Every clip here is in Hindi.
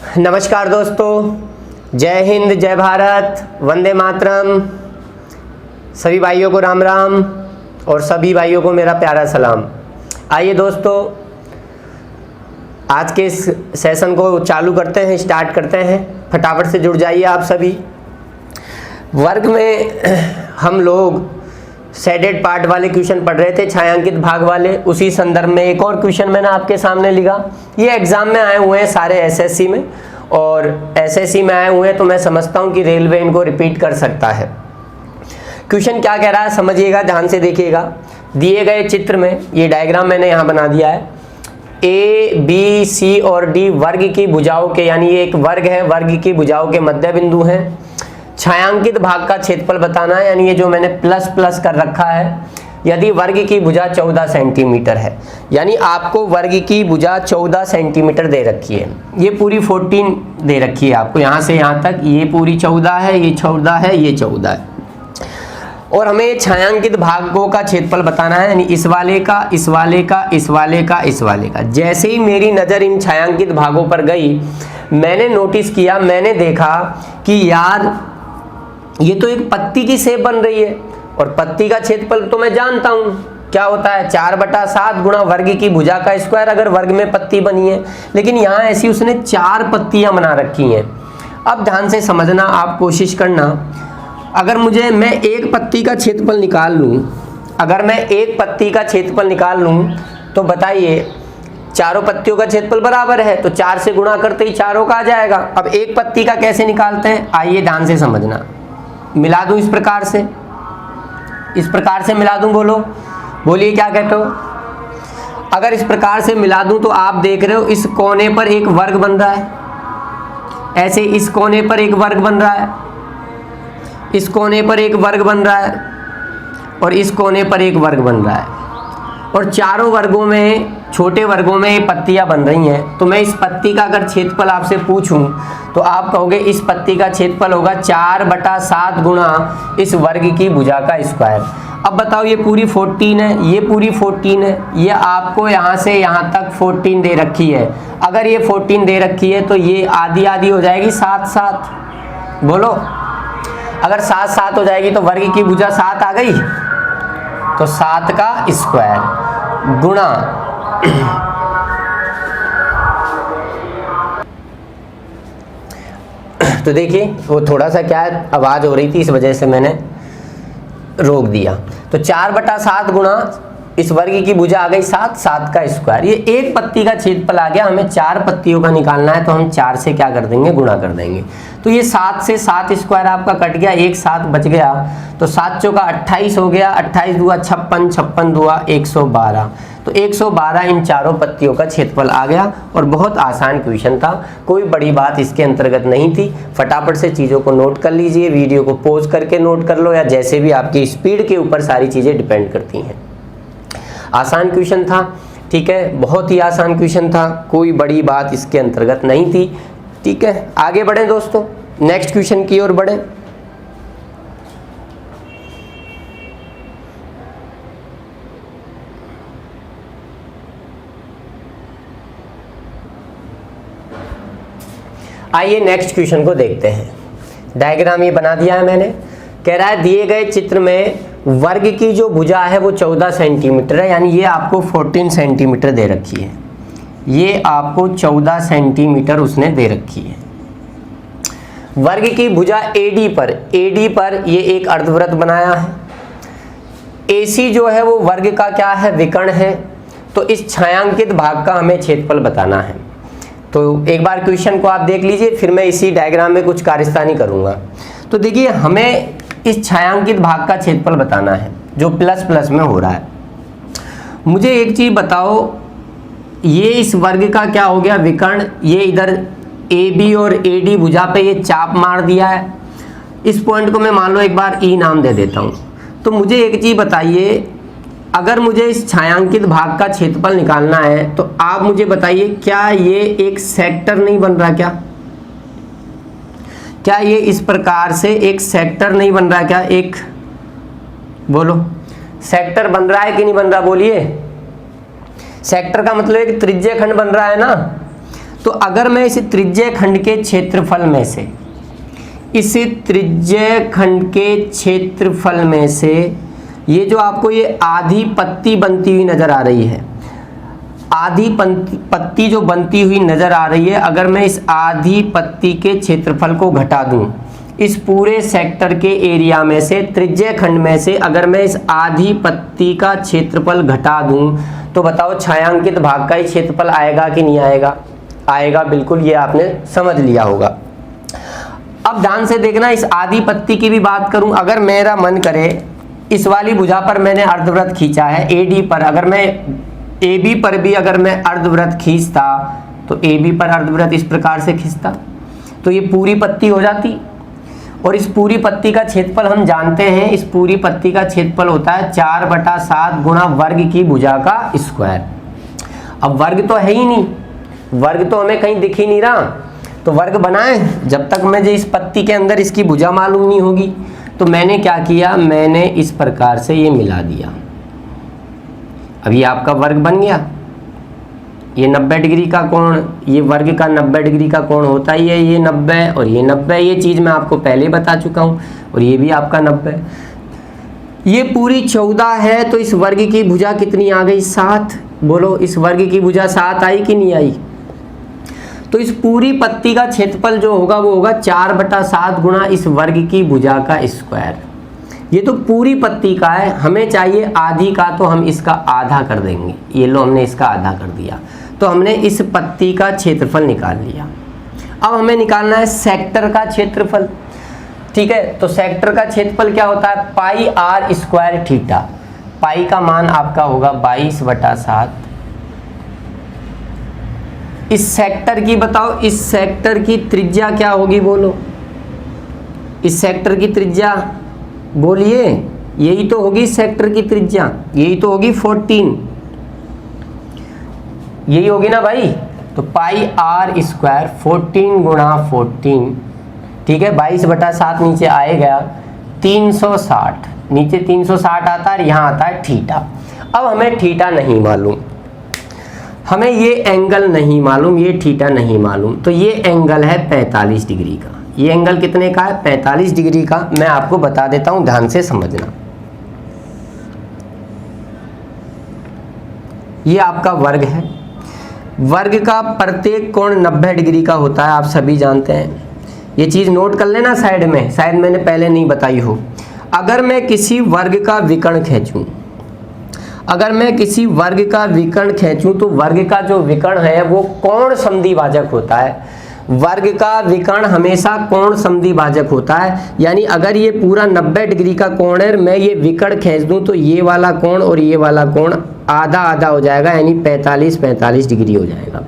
नमस्कार दोस्तों, जय हिंद, जय भारत, वंदे मातरम। सभी भाइयों को राम राम और सभी भाइयों को मेरा प्यारा सलाम। आइए दोस्तों, आज के इस सेशन को चालू करते हैं, स्टार्ट करते हैं। फटाफट से जुड़ जाइए आप सभी। वर्ग में हम लोग शेडेड पार्ट वाले क्वेश्चन पढ़ रहे थे, छायांकित भाग वाले। उसी संदर्भ में एक और क्वेश्चन मैंने आपके सामने लिखा। ये एग्जाम में आए हुए हैं सारे एसएससी में, और एसएससी में आए हुए हैं तो मैं समझता हूँ कि रेलवे इनको रिपीट कर सकता है। क्वेश्चन क्या कह रहा है समझिएगा, ध्यान से देखिएगा। दिए गए चित्र में ये डायग्राम मैंने यहाँ बना दिया है। ए बी सी और डी वर्ग की भुजाओं के, यानी ये एक वर्ग है, वर्ग की भुजाओं के मध्य बिंदु हैं। छायांकित भाग का क्षेत्रफल बताना है, यानी ये जो मैंने प्लस प्लस कर रखा है। यदि वर्ग की भुजा 14 सेंटीमीटर है, यानी आपको वर्ग की भुजा 14 सेंटीमीटर दे रखी है। ये पूरी 14 दे रखी है आपको, यहाँ से यहाँ तक ये पूरी 14 है, ये 14 है, ये 14 है। और हमें छायांकित भागों का क्षेत्रफल बताना है, यानी इस वाले का, इस वाले का, इस वाले का, इस वाले का। जैसे ही मेरी नज़र इन छायांकित भागों पर गई, मैंने नोटिस किया, मैंने देखा कि यार ये तो एक पत्ती की शेप बन रही है, और पत्ती का क्षेत्रफल तो मैं जानता हूं क्या होता है, 4/7 गुणा वर्ग की भुजा का स्क्वायर, अगर वर्ग में पत्ती बनी है। लेकिन यहाँ ऐसी उसने 4 पत्तियां बना रखी हैं। अब ध्यान से समझना, आप कोशिश करना। अगर मैं एक पत्ती का क्षेत्रफल निकाल लूँ, अगर मैं एक पत्ती का क्षेत्रफल निकाल लूँ, तो बताइए चारों पत्तियों का क्षेत्रफल बराबर है, तो 4 से गुणा करते ही चारों का आ जाएगा। अब एक पत्ती का कैसे निकालते हैं, आइए ध्यान से समझना। मिला दूं इस प्रकार से मिला दूं, बोलिए क्या कहते हो। अगर इस प्रकार से मिला दूं तो आप देख रहे हो इस कोने पर एक वर्ग बन रहा है, ऐसे इस कोने पर एक वर्ग बन रहा है, इस कोने पर एक वर्ग बन रहा है, और इस कोने पर एक वर्ग बन रहा है। और चारों वर्गों में, छोटे वर्गों में ये पत्तियां बन रही हैं। तो मैं इस पत्ती का अगर क्षेत्रफल आपसे पूछूं तो आप कहोगे इस पत्ती का क्षेत्रफल होगा 4/7 गुणा इस वर्ग की भुजा का स्क्वायर। अब बताओ, ये पूरी 14 है, ये पूरी 14 है, ये आपको यहाँ से यहाँ तक 14 दे रखी है। अगर ये 14 दे रखी है तो ये आधी आधी हो जाएगी, 7/7। बोलो, अगर 7/7 हो जाएगी तो वर्ग की भुजा 7 आ गई, तो 7 का स्क्वायर गुणा तो देखिए वो थोड़ा सा क्या आवाज हो रही थी, इस वजह से मैंने रोक दिया। तो 4/7 गुणा इस वर्ग की भुजा आ गई 7, 7 का स्क्वायर। ये एक पत्ती का क्षेत्रफल आ गया, हमें 4 पत्तियों का निकालना है, तो हम 4 से क्या कर देंगे, गुणा कर देंगे। तो ये 7 से 7 स्क्वायर आपका कट गया, एक 7 बच गया, तो 7 चौका 28 हो गया, 28 दूआ 56, 56 दूआ 112। तो 112 इन चारों पत्तियों का क्षेत्रफल आ गया। और बहुत आसान क्वेश्चन था, कोई बड़ी बात इसके अंतर्गत नहीं थी। फटाफट से चीज़ों को नोट कर लीजिए, वीडियो को पॉज करके नोट कर लो, या जैसे भी आपकी स्पीड के ऊपर सारी चीज़ें डिपेंड करती हैं। आसान क्वेश्चन था, ठीक है, बहुत ही आसान क्वेश्चन था, कोई बड़ी बात इसके अंतर्गत नहीं थी। ठीक है, आगे बढ़ें दोस्तों, नेक्स्ट क्वेश्चन की ओर बढ़ें। आइए नेक्स्ट क्वेश्चन को देखते हैं। डायग्राम ये बना दिया है मैंने। कह रहा है दिए गए चित्र में वर्ग की जो भुजा है वो 14 सेंटीमीटर है, यानी ये आपको 14 सेंटीमीटर दे रखी है। ये आपको 14 सेंटीमीटर उसने दे रखी है। वर्ग की भुजा एडी पर ये एक अर्धवृत्त बनाया है। एसी जो है वो वर्ग का क्या है, विकर्ण है। तो इस छायांकित भाग का हमें क्षेत्रफल बताना है। तो एक बार क्वेश्चन को आप देख लीजिए, फिर मैं इसी डायग्राम में कुछ कार्यस्थानी करूंगा। तो देखिए, हमें इस छायांकित भाग का क्षेत्रफल बताना है जो प्लस प्लस में हो रहा है। मुझे एक चीज बताओ, ये इस वर्ग का क्या हो गया, विकर्ण। ये इधर ए बी और ए डी भुजा पे ये चाप मार दिया है। इस पॉइंट को मैं मान लो एक बार ई नाम दे देता हूँ। तो मुझे एक चीज बताइए, अगर मुझे इस छायांकित भाग का क्षेत्रफल निकालना है तो आप मुझे बताइए, क्या ये एक सेक्टर नहीं बन रहा, क्या ये इस प्रकार से एक सेक्टर नहीं बन रहा, क्या एक, बोलो, सेक्टर बन रहा है कि नहीं बन रहा, बोलिए। सेक्टर का मतलब एक त्रिज्यखंड बन रहा है ना। तो अगर मैं इस त्रिज्यीय खंड के क्षेत्रफल में से, इस त्रिज्यीय खंड के क्षेत्रफल में से ये जो आपको ये आधी पत्ती बनती हुई नजर आ रही है, आधी पत्ती जो बनती हुई नजर आ रही है, अगर मैं इस आधी पत्ती के क्षेत्रफल को घटा दूं, इस पूरे सेक्टर के एरिया में से, त्रिज्यीय खंड में से अगर मैं इस आधी पत्ती का क्षेत्रफल घटा दूं, तो बताओ छायांकित भाग का ही क्षेत्रफल आएगा कि नहीं आएगा? आएगा, बिल्कुल, ये आपने समझ लिया होगा। अब ध्यान से देखना, इस आधी पत्ती की भी बात करूं, अगर मेरा मन करे इस वाली भुजा पर मैंने अर्धवृत्त खींचा है एडी पर, अगर मैं AB पर भी अगर मैं अर्धवृत्त खींचता, तो AB पर अर्धवृत्त इस प्रकार से खींचता, तो ये पूरी पत्ती हो जाती। और इस पूरी पत्ती का क्षेत्रफल हम जानते हैं, इस पूरी पत्ती का क्षेत्रफल होता है 4/7 गुणा वर्ग की भुजा का स्क्वायर। अब वर्ग तो है ही नहीं, वर्ग तो हमें कहीं दिख ही नहीं रहा, तो वर्ग बनाएं जब तक मुझे इस पत्ती के अंदर इसकी भुजा मालूम नहीं होगी। तो मैंने क्या किया, मैंने इस प्रकार से ये मिला दिया। अब ये आपका वर्ग बन गया। ये 90 डिग्री का कोण, ये वर्ग का 90 डिग्री का कोण होता ही है, ये 90 और ये 90, ये चीज़ मैं आपको पहले बता चुका हूँ। और ये भी आपका 90, ये पूरी 14 है, तो इस वर्ग की भुजा कितनी आ गई? 7। बोलो, इस वर्ग की भुजा 7 आई कि नहीं आई? तो इस पूरी पत्ती का क्षेत्रफल जो होगा वो होगा 4/7 गुणा इस वर्ग की भुजा का स्क्वायर। ये तो पूरी पत्ती का है, हमें चाहिए आधी का, तो हम इसका आधा कर देंगे। ये लो, हमने इसका आधा कर दिया, तो हमने इस पत्ती का क्षेत्रफल निकाल लिया। अब हमें निकालना है सेक्टर का क्षेत्रफल, ठीक है। तो सेक्टर का क्षेत्रफल क्या होता है? पाई आर स्क्वायर थीटा। पाई का मान आपका होगा 22/7। इस सेक्टर की बताओ, इस सेक्टर की त्रिज्या क्या होगी? बोलो, इस सेक्टर की त्रिज्या बोलिए, यही तो होगी सेक्टर की त्रिज्या, यही तो होगी 14, यही होगी ना भाई। तो पाई आर स्क्वायर 14 गुणा 14, ठीक है। 22/7 नीचे आए गया 360, नीचे 360 आता है, यहाँ आता है थीटा। अब हमें थीटा नहीं मालूम, हमें ये एंगल नहीं मालूम, ये थीटा नहीं मालूम, तो ये एंगल है 45 डिग्री का। ये एंगल कितने का है? 45 डिग्री का। मैं आपको बता देता हूं, ध्यान से समझना। ये आपका वर्ग है, वर्ग का प्रत्येक कोण 90 डिग्री का होता है, आप सभी जानते हैं। ये चीज़ नोट कर लेना साइड में, शायद मैंने पहले नहीं बताई हो। अगर मैं किसी वर्ग का विकर्ण खींचूं, अगर मैं किसी वर्ग का विकर्ण खींचूं, तो वर्ग का जो विकर्ण है वो कोण समद्विभाजक होता है। वर्ग का विकर्ण हमेशा कोण समद्विभाजक होता है, यानी अगर ये पूरा 90 डिग्री का कोण है, मैं ये विकर्ण खींच दूं, तो ये वाला कोण और ये वाला कोण आधा आधा हो जाएगा, यानी 45 डिग्री हो जाएगा।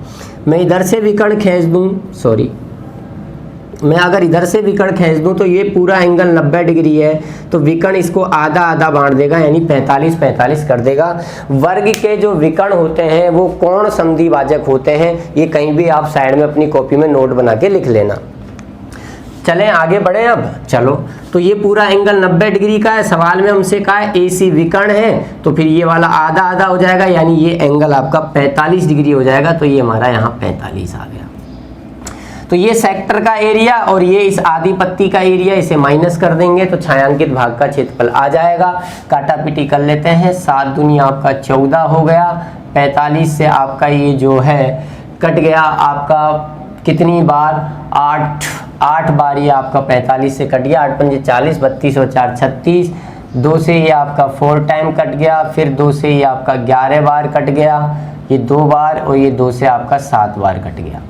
मैं इधर से विकर्ण खींच दूं, सॉरी, मैं अगर इधर से विकर्ण खींच दूं, तो ये पूरा एंगल 90 डिग्री है, तो विकर्ण इसको आधा आधा बांट देगा, यानी 45 कर देगा। वर्ग के जो विकर्ण होते हैं वो कोण समद्विभाजक होते हैं। ये कहीं भी आप साइड में अपनी कॉपी में नोट बना के लिख लेना। चलें आगे बढ़े अब, चलो। तो ये पूरा एंगल 90 डिग्री का है, सवाल में हमसे कहा है AC विकर्ण है, तो फिर ये वाला आधा आधा हो जाएगा, यानी ये एंगल आपका 45 डिग्री हो जाएगा। तो ये हमारा यहाँ 45 आ गया। तो ये सेक्टर का एरिया और ये इस आधी पत्ती का एरिया, इसे माइनस कर देंगे तो छायांकित भाग का क्षेत्रफल आ जाएगा। काटापीटी कर लेते हैं, 7 दूनी आपका 14 हो गया, 45 से आपका ये जो है कट गया आपका कितनी बार? 8 बार ये आपका 45 से कट गया, 8 पंजे 40, 32 और 4 36, 2 से ये आपका 4 टाइम कट गया, फिर 2 से ये आपका 11 बार कट गया, ये 2 बार, और ये 2 से आपका 7 बार कट गया।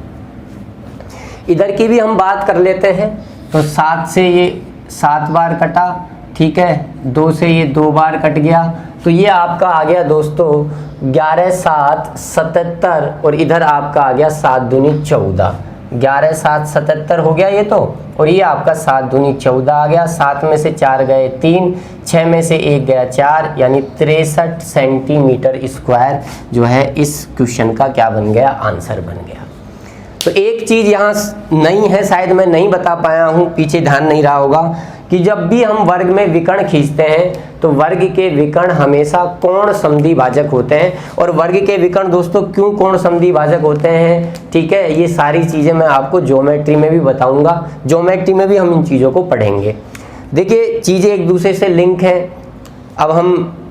इधर की भी हम बात कर लेते हैं, तो 7 से ये 7 बार कटा, ठीक है, 2 से ये 2 बार कट गया, तो ये आपका आ गया दोस्तों 11 7 77, और इधर आपका आ गया 7 दूनी 14, 11 7 77 हो गया ये तो, और ये आपका 7 दूनी 14 आ गया। 7 में से 4 गए 3, 6 में से 1 गया 4, यानी 63 सेंटीमीटर स्क्वायर जो है इस क्वेश्चन का क्या बन गया? आंसर बन गया। तो एक चीज़ यहाँ नहीं है, शायद मैं नहीं बता पाया हूँ, पीछे ध्यान नहीं रहा होगा, कि जब भी हम वर्ग में विकर्ण खींचते हैं तो वर्ग के विकर्ण हमेशा कोण समद्वि भाजक होते हैं। और वर्ग के विकर्ण दोस्तों क्यों कोण समद्वि भाजक होते हैं, ठीक है, ये सारी चीज़ें मैं आपको ज्योमेट्री में भी बताऊंगा, ज्योमेट्री में भी हम इन चीज़ों को पढ़ेंगे। देखिए चीज़ें एक दूसरे से लिंक हैं। अब हम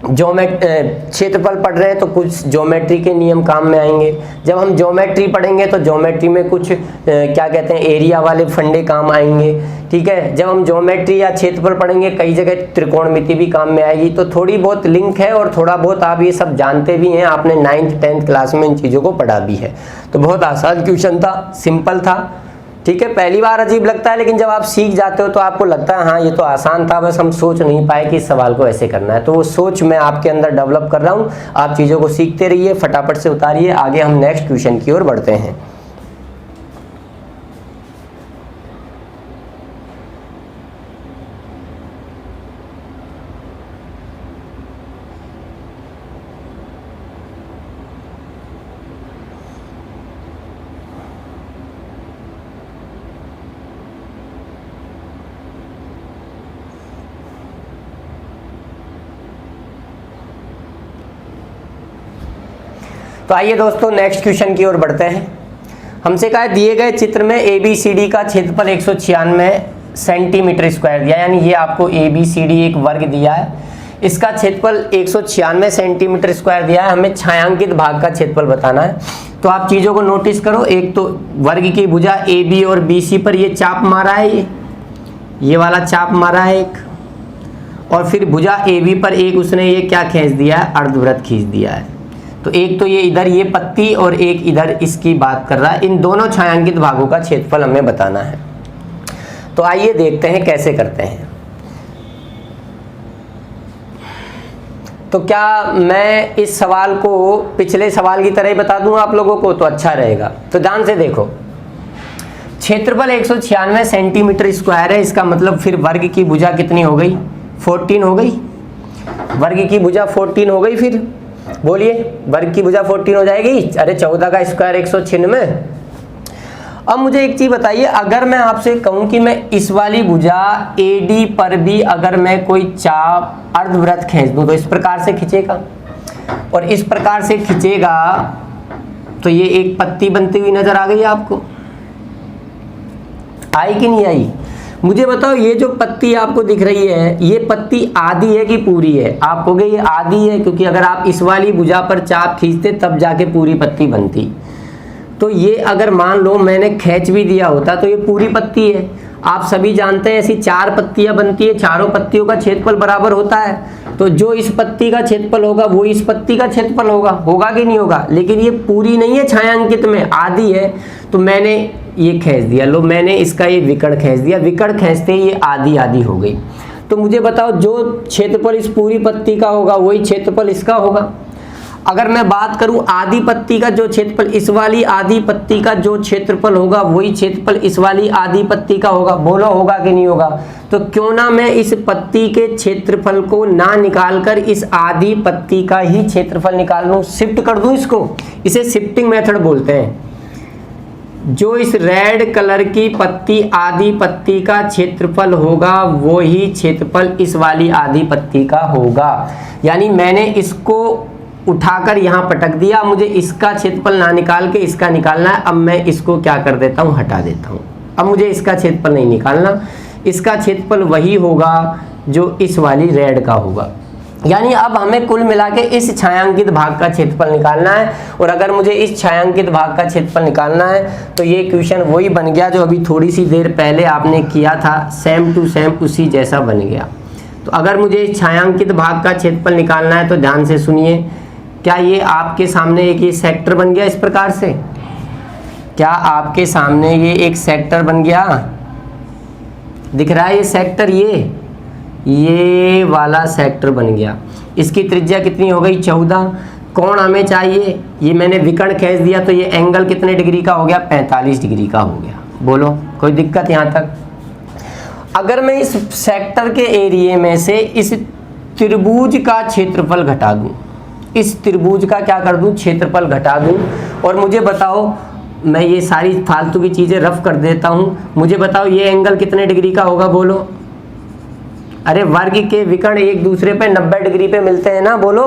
क्षेत्रफल पढ़ रहे हैं तो कुछ ज्योमेट्री के नियम काम में आएंगे। जब हम ज्योमेट्री पढ़ेंगे तो ज्योमेट्री में कुछ क्या कहते हैं एरिया वाले फंडे काम आएंगे, ठीक है। जब हम ज्योमेट्री या क्षेत्रफल पढ़ेंगे कई जगह त्रिकोणमिति भी काम में आएगी। तो थोड़ी बहुत लिंक है और थोड़ा बहुत आप ये सब जानते भी हैं, आपने 9th 10th क्लास में इन चीज़ों को पढ़ा भी है। तो बहुत आसान क्वेश्चन था, सिंपल था, ठीक है। पहली बार अजीब लगता है लेकिन जब आप सीख जाते हो तो आपको लगता है हाँ ये तो आसान था, बस हम सोच नहीं पाए कि इस सवाल को ऐसे करना है। तो वो सोच मैं आपके अंदर डेवलप कर रहा हूँ, आप चीज़ों को सीखते रहिए, फटाफट से उतारिए। आगे हम नेक्स्ट क्वेश्चन की ओर बढ़ते हैं। तो आइए दोस्तों नेक्स्ट क्वेश्चन की ओर बढ़ते हैं। हमसे कहा दिए गए चित्र में ABCD का क्षेत्रफल 196 सेंटीमीटर स्क्वायर दिया, यानी ये आपको ABCD एक वर्ग दिया है, इसका क्षेत्रफल 196 सेंटीमीटर स्क्वायर दिया है, हमें छायांकित भाग का क्षेत्रफल बताना है। तो आप चीज़ों को नोटिस करो, एक तो वर्ग की भुजा AB और BC पर ये चाप मारा है, ये वाला चाप मारा है एक, और फिर भुजा AB पर एक उसने ये क्या खींच दिया है, अर्धवृत्त खींच दिया है। तो एक तो ये इधर ये पत्ती और एक इधर इसकी बात कर रहा है, इन दोनों छायांकित भागों का क्षेत्रफल हमें बताना है। तो आइए देखते हैं कैसे करते हैं। तो क्या मैं इस सवाल को पिछले सवाल की तरह ही बता दूं आप लोगों को, तो अच्छा रहेगा। तो ध्यान से देखो, क्षेत्रफल 196 सेंटीमीटर स्क्वायर है, इसका मतलब फिर वर्ग की भुजा कितनी हो गई, 14 हो गई। वर्ग की भुजा 14 हो गई, फिर बोलिए वर्ग की भुजा 14 हो जाएगी। अरे 14 का स्क्वायर 196। अब मुझे एक चीज बताइए, अगर मैं आपसे कहूं कि मैं इस वाली भुजा AD पर भी अगर मैं कोई चाप अर्धवृत्त खींच दूं तो इस प्रकार से खींचेगा, और इस प्रकार से खींचेगा तो ये एक पत्ती बनती हुई नजर आ गई आपको, आई कि नहीं आई? मुझे बताओ ये जो पत्ती आपको दिख रही है, ये पत्ती आधी है कि पूरी है? आप कहोगे ये आधी है, क्योंकि अगर आप इस वाली भुजा पर चाप खींचते तब जाके पूरी पत्ती बनती। तो ये अगर मान लो मैंने खींच भी दिया होता तो ये पूरी पत्ती है। आप सभी जानते हैं ऐसी 4 पत्तियां बनती है, चारों पत्तियों का क्षेत्रफल बराबर होता है। तो जो इस पत्ती का क्षेत्रफल होगा वो इस पत्ती का क्षेत्रफल होगा, होगा कि नहीं होगा? लेकिन ये पूरी नहीं है, छायांकित में आधी है, तो मैंने ये खींच दिया। लो मैंने इसका ये विकर्ण खींच दिया, विकर्ण खींचते ही ये आधी आधी हो गई। तो मुझे बताओ जो क्षेत्रफल इस पूरी पत्ती का होगा वही क्षेत्रफल इसका होगा। अगर मैं बात करूं आधी पत्ती का जो क्षेत्रफल, इस वाली आधी पत्ती का जो क्षेत्रफल होगा वही क्षेत्रफल इस वाली आधी पत्ती का होगा। बोलो होगा कि नहीं होगा? तो क्यों ना मैं इस पत्ती के क्षेत्रफल को ना निकालकर इस आधी पत्ती का ही क्षेत्रफल निकाल लूं, शिफ्ट कर दूं इसको। इसे शिफ्टिंग मेथड बोलते हैं। जो इस रेड कलर की पत्ती आधी पत्ती का क्षेत्रफल होगा वो ही क्षेत्रफल इस वाली आधी पत्ती का होगा। यानी मैंने इसको उठाकर यहाँ पटक दिया, मुझे इसका क्षेत्रफल ना निकाल के इसका निकालना है। अब मैं इसको क्या कर देता हूँ, हटा देता हूँ। अब मुझे इसका क्षेत्रफल नहीं निकालना, इसका क्षेत्रफल वही होगा जो इस वाली रेड का होगा। यानी अब हमें कुल मिला के इस छायांकित भाग का क्षेत्रफल निकालना है। और अगर मुझे इस छायांकित भाग का क्षेत्रफल निकालना है तो ये क्वेश्चन वही बन गया जो अभी थोड़ी सी देर पहले आपने किया था, सेम टू सेम उसी जैसा बन गया। तो अगर मुझे इस छायांकित भाग का क्षेत्रफल निकालना है तो ध्यान से सुनिए, क्या ये आपके सामने एक ये सेक्टर बन गया इस प्रकार से? क्या आपके सामने ये एक सेक्टर बन गया? दिख रहा है ये सेक्टर, ये वाला सेक्टर बन गया। इसकी त्रिज्या कितनी हो गई, 14। कोण हमें चाहिए, ये मैंने विकर्ण खींच दिया तो ये एंगल कितने डिग्री का हो गया, 45 डिग्री का हो गया। बोलो कोई दिक्कत यहाँ तक? अगर मैं इस सेक्टर के एरिया में से इस त्रिभुज का क्षेत्रफल घटा दूं, इस त्रिभुज का क्या कर दूं, क्षेत्रफल घटा दूं, और मुझे बताओ, मैं ये सारी फालतू की चीज़ें रफ कर देता हूं, मुझे बताओ ये एंगल कितने डिग्री का होगा? बोलो अरे वर्ग के विकर्ण एक दूसरे पे 90 डिग्री पे मिलते हैं ना, बोलो।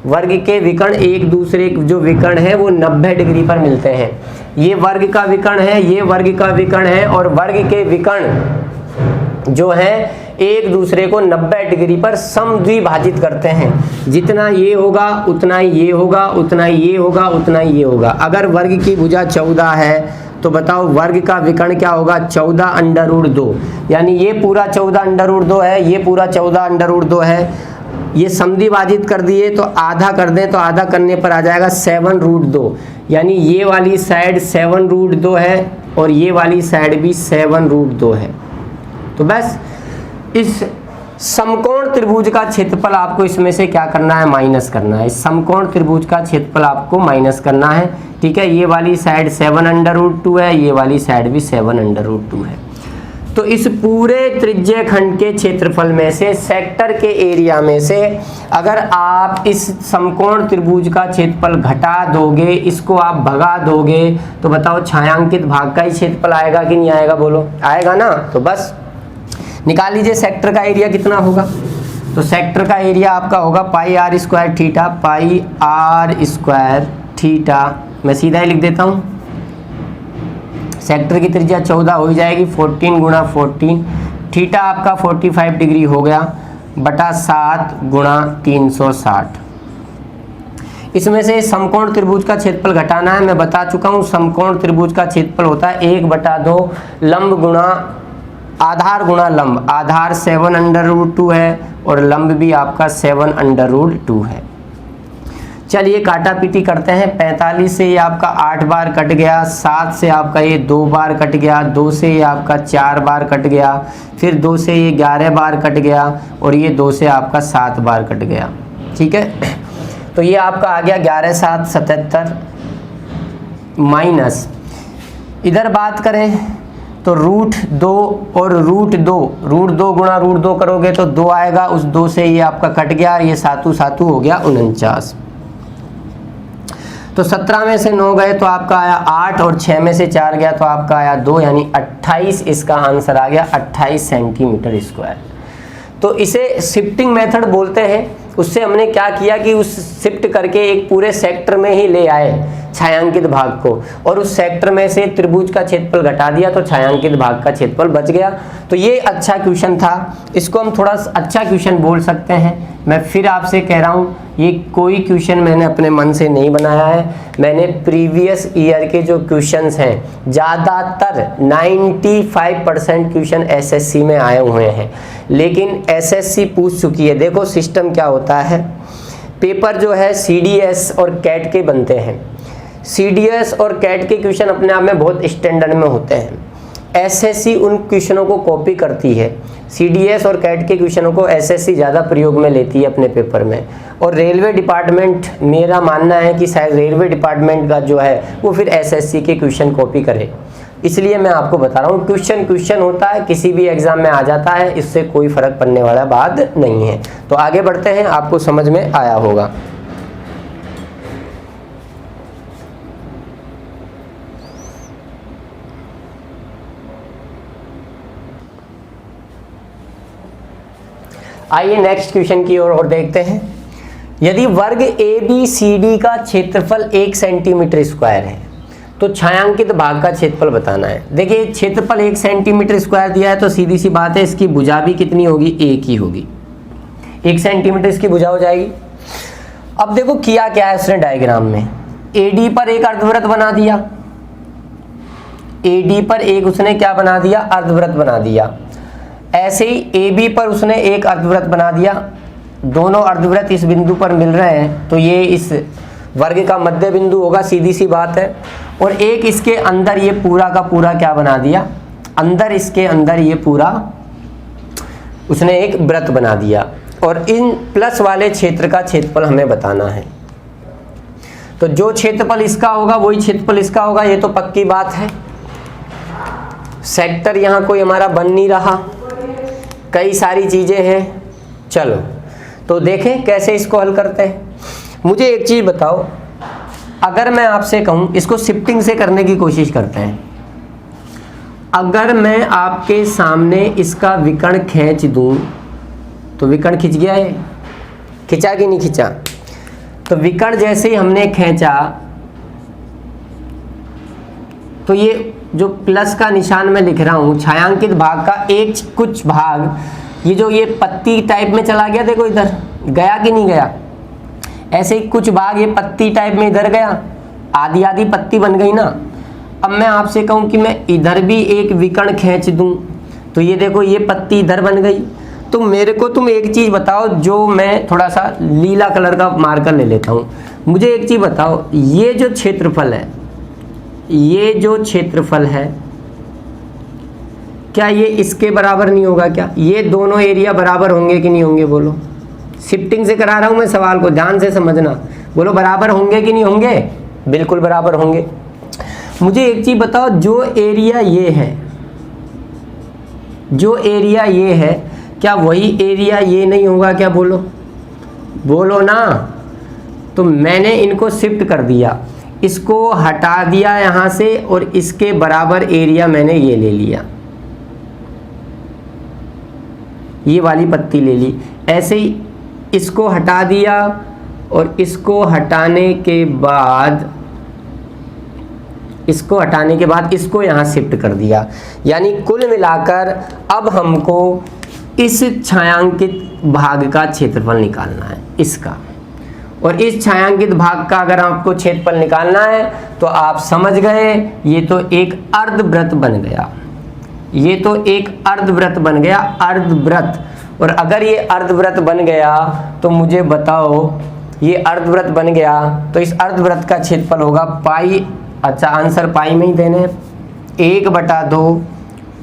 वर्ग के विकर्ण एक दूसरे जो विकर्ण है वो 90 डिग्री पर मिलते हैं। ये वर्ग का विकर्ण है, ये वर्ग का विकर्ण है, और वर्ग के विकर्ण जो है एक दूसरे को 90 डिग्री पर समद्विभाजित करते हैं। जितना ये होगा उतना ही ये होगा, उतना ही ये होगा, उतना ही ये होगा। अगर वर्ग की भुजा 14 है तो बताओ वर्ग का विकर्ण क्या होगा, 14√2। यानी ये पूरा 14√2 है, ये पूरा 14√2 है। ये समद्विभाजित कर दिए तो आधा कर दें तो आधा करने पर आ जाएगा 7√2। यानी ये वाली साइड 7√2 है और ये वाली साइड भी 7√2 है। तो बस इस समकोण त्रिभुज का क्षेत्रफल आपको इसमें से क्या करना है, माइनस करना है। इस समकोण त्रिभुज का क्षेत्रफल आपको माइनस करना है, ठीक है। ये वाली साइड 7√2 है, ये वाली साइड भी 7√2 है। तो इस पूरे त्रिज्य खंड के क्षेत्रफल में से, सेक्टर के एरिया में से अगर आप इस समकोण त्रिभुज का क्षेत्रफल घटा दोगे, इसको आप भगा दोगे, तो बताओ छायांकित भाग का ही क्षेत्रफल आएगा कि नहीं आएगा, बोलो। आएगा ना। तो बस निकाल लीजिए सेक्टर का एरिया कितना होगा। तो सेक्टर का एरिया आपका होगा πr² थीटा, πr² थीटा। मैं सीधा ही लिख देता हूँ। सेक्टर की त्रिज्या 14 हो जाएगी, 14 गुणा 14, थीटा आपका 45 डिग्री हो गया, बटा 7 गुणा 360। इसमें से समकोण त्रिभुज का क्षेत्रफल घटाना है। मैं बता चुका हूँ समकोण त्रिभुज का क्षेत्रफल होता है 1/2 लंब गुणा आधार गुणा लंब। आधार 7√2 है और लंब भी आपका 7√2 है। चलिए काटा पीटी करते हैं। 45 से ये आपका 8 बार कट गया, 7 से आपका ये 2 बार कट गया, 2 से ये आपका 4 बार कट गया, फिर 2 से ये 11 बार कट गया, और ये 2 से आपका 7 बार कट गया, ठीक है। तो ये आपका आ गया 11 7 77 माइनस, इधर बात करें तो √2 और √2 गुणा √2 करोगे तो 2 आएगा, उस 2 से ये आपका कट गया, ये 7 7 हो गया 49। तो 17 में से 9 गए तो आपका आया 8, और 6 में से 4 गया तो आपका आया 2, यानी 28 इसका आंसर आ गया, 28 सेंटीमीटर स्क्वायर। तो इसे शिफ्टिंग मेथड बोलते हैं। उससे हमने क्या किया कि उस शिफ्ट करके एक पूरे सेक्टर में ही ले आए छायांकित भाग को, और उस सेक्टर में से त्रिभुज का क्षेत्रफल घटा दिया तो छायांकित भाग का क्षेत्रफल बच गया। तो ये अच्छा क्वेश्चन था, इसको हम थोड़ा अच्छा क्वेश्चन बोल सकते हैं। मैं फिर आपसे कह रहा हूँ, ये कोई क्वेश्चन मैंने अपने मन से नहीं बनाया है। मैंने प्रीवियस ईयर के जो क्वेश्चंस हैं, ज़्यादातर 95% क्वेश्चन एसएससी में आए हुए हैं, लेकिन एसएससी पूछ चुकी है। देखो सिस्टम क्या होता है, पेपर जो है सीडीएस और कैट के बनते हैं। सीडीएस और कैट के क्वेश्चन अपने आप में बहुत स्टैंडर्ड में होते हैं। एसएससी उन क्वेश्चनों को कॉपी करती है, सीडीएस और कैट के क्वेश्चनों को एसएससी ज़्यादा प्रयोग में लेती है अपने पेपर में। और रेलवे डिपार्टमेंट, मेरा मानना है कि शायद रेलवे डिपार्टमेंट का जो है वो फिर एसएससी के क्वेश्चन कॉपी करे। इसलिए मैं आपको बता रहा हूँ, क्वेश्चन होता है, किसी भी एग्जाम में आ जाता है, इससे कोई फर्क पड़ने वाला बात नहीं है। तो आगे बढ़ते हैं, आपको समझ में आया होगा। आइए नेक्स्ट क्वेश्चन की ओर देखते हैं। यदि वर्ग ABCD का क्षेत्रफल 1 सेंटीमीटर स्क्वायर है तो छायांकित भाग का क्षेत्रफल बताना है। देखिए क्षेत्रफल 1 सेंटीमीटर स्क्वायर दिया है तो सीधी सी बात है, इसकी भुजा भी कितनी होगी, 1 ही होगी। 1 सेंटीमीटर इसकी भुजा हो जाएगी। अब देखो किया क्या है उसने डायग्राम में, AD पर एक अर्धवृत्त बना दिया, AD पर एक उसने क्या बना दिया, अर्धवृत्त बना दिया। ऐसे ही AB पर उसने एक अर्धवृत्त बना दिया। दोनों अर्धवृत्त इस बिंदु पर मिल रहे हैं तो ये इस वर्ग का मध्य बिंदु होगा, सीधी सी बात है। और एक इसके अंदर ये पूरा का पूरा क्या बना दिया, अंदर इसके अंदर ये पूरा उसने एक वृत्त बना दिया। और इन प्लस वाले क्षेत्र का क्षेत्रफल हमें बताना है। तो जो क्षेत्रफल इसका होगा वही क्षेत्रफल इसका होगा, ये तो पक्की बात है। सेक्टर यहाँ कोई हमारा बन नहीं रहा, कई सारी चीजें हैं। चलो तो देखें कैसे इसको हल करते हैं। मुझे एक चीज बताओ, अगर मैं आपसे कहूं, इसको शिफ्टिंग से करने की कोशिश करते हैं। अगर मैं आपके सामने इसका विकर्ण खींच दूं तो विकर्ण खिंच गया है, खिंचा कि नहीं खिंचा। तो विकर्ण जैसे ही हमने खींचा तो ये जो प्लस का निशान मैं लिख रहा हूँ, छायांकित भाग का एक कुछ भाग, ये जो ये पत्ती टाइप में चला गया, देखो इधर गया कि नहीं गया, ऐसे ही कुछ भाग ये पत्ती टाइप में इधर गया, आधी आधी पत्ती बन गई ना। अब मैं आपसे कहूँ कि मैं इधर भी एक विकर्ण खींच दूँ तो ये देखो ये पत्ती इधर बन गई। तो मेरे को तुम एक चीज़ बताओ, जो मैं थोड़ा सा नीला कलर का मार्कर ले लेता हूँ, मुझे एक चीज़ बताओ, ये जो क्षेत्रफल है, ये जो क्षेत्रफल है, क्या ये इसके बराबर नहीं होगा क्या? ये दोनों एरिया बराबर होंगे कि नहीं होंगे, बोलो। शिफ्टिंग से करा रहा हूं मैं सवाल को, ध्यान से समझना, बोलो बराबर होंगे कि नहीं होंगे? बिल्कुल बराबर होंगे। मुझे एक चीज बताओ, जो एरिया ये है, जो एरिया ये है, क्या वही एरिया ये नहीं होगा क्या? बोलो बोलो ना। तो मैंने इनको शिफ्ट कर दिया, इसको हटा दिया यहां से और इसके बराबर एरिया मैंने ये ले लिया, ये वाली पत्ती ले ली। ऐसे ही इसको हटा दिया और इसको हटाने के बाद इसको यहाँ शिफ्ट कर दिया। यानी कुल मिलाकर अब हमको इस छायांकित भाग का क्षेत्रफल निकालना है, इसका। और इस छायांकित भाग का अगर आपको क्षेत्रफल निकालना है तो आप समझ गए, ये तो एक अर्धवृत्त बन गया, ये तो एक अर्धवृत्त बन गया, अर्धवृत्त। और अगर ये अर्धवृत्त बन गया तो मुझे बताओ, ये अर्धवृत्त बन गया तो इस अर्धवृत्त का क्षेत्रफल होगा पाई, अच्छा आंसर पाई में ही देने, 1/2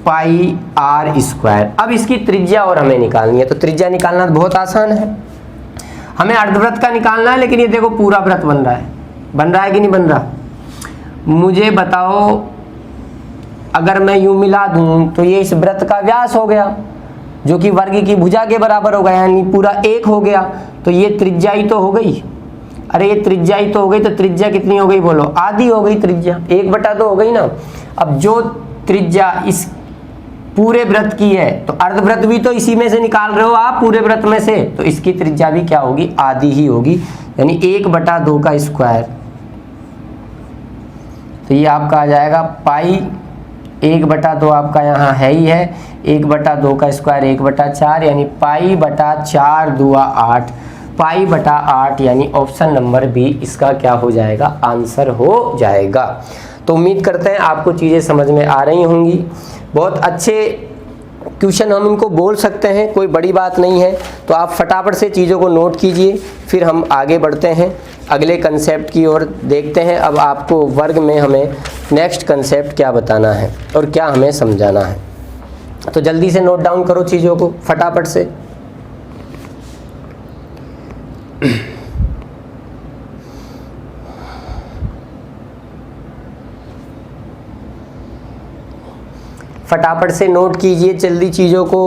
पाई r स्क्वायर। अब इसकी त्रिज्या और हमें निकालनी है, तो त्रिज्या निकालना बहुत आसान है। हमें अर्धवृत्त का निकालना है, लेकिन ये देखो पूरा वृत्त बन रहा है कि नहीं बन रहा? मुझे बताओ, अगर मैं यूं मिला दूं तो ये इस वृत्त का व्यास हो गया, जो कि वर्ग की भुजा के बराबर होगा, यानी पूरा 1 हो गया। तो ये त्रिज्या ही तो हो गई, अरे ये त्रिज्या ही तो हो गई। तो त्रिज्या कितनी हो गई बोलो? आधी हो गई त्रिज्या, 1/2 हो गई ना। अब जो त्रिज्या इस पूरे वृत्त की है, तो अर्धवृत्त भी तो इसी में से निकाल रहे हो आप, पूरे वृत्त में से, तो इसकी त्रिज्या भी क्या होगी? आधी ही होगी, यानी 1/2 का स्क्वायर। तो ये आपका आ जाएगा पाई, 1/2 आपका यहाँ है ही है, 1/2 का स्क्वायर 1/4, यानी पाई/4 दूआ 8, पाई/8, यानी ऑप्शन नंबर बी इसका क्या हो जाएगा? आंसर हो जाएगा। तो उम्मीद करते हैं आपको चीज़ें समझ में आ रही होंगी। बहुत अच्छे क्वेश्चन हम इनको बोल सकते हैं, कोई बड़ी बात नहीं है। तो आप फटाफट से चीज़ों को नोट कीजिए, फिर हम आगे बढ़ते हैं अगले कंसेप्ट की ओर। देखते हैं अब आपको वर्ग में हमें नेक्स्ट कंसेप्ट क्या बताना है और क्या हमें समझाना है। तो जल्दी से नोट डाउन करो चीज़ों को फटाफट से। फटाफट से नोट कीजिए जल्दी चीज़ों को।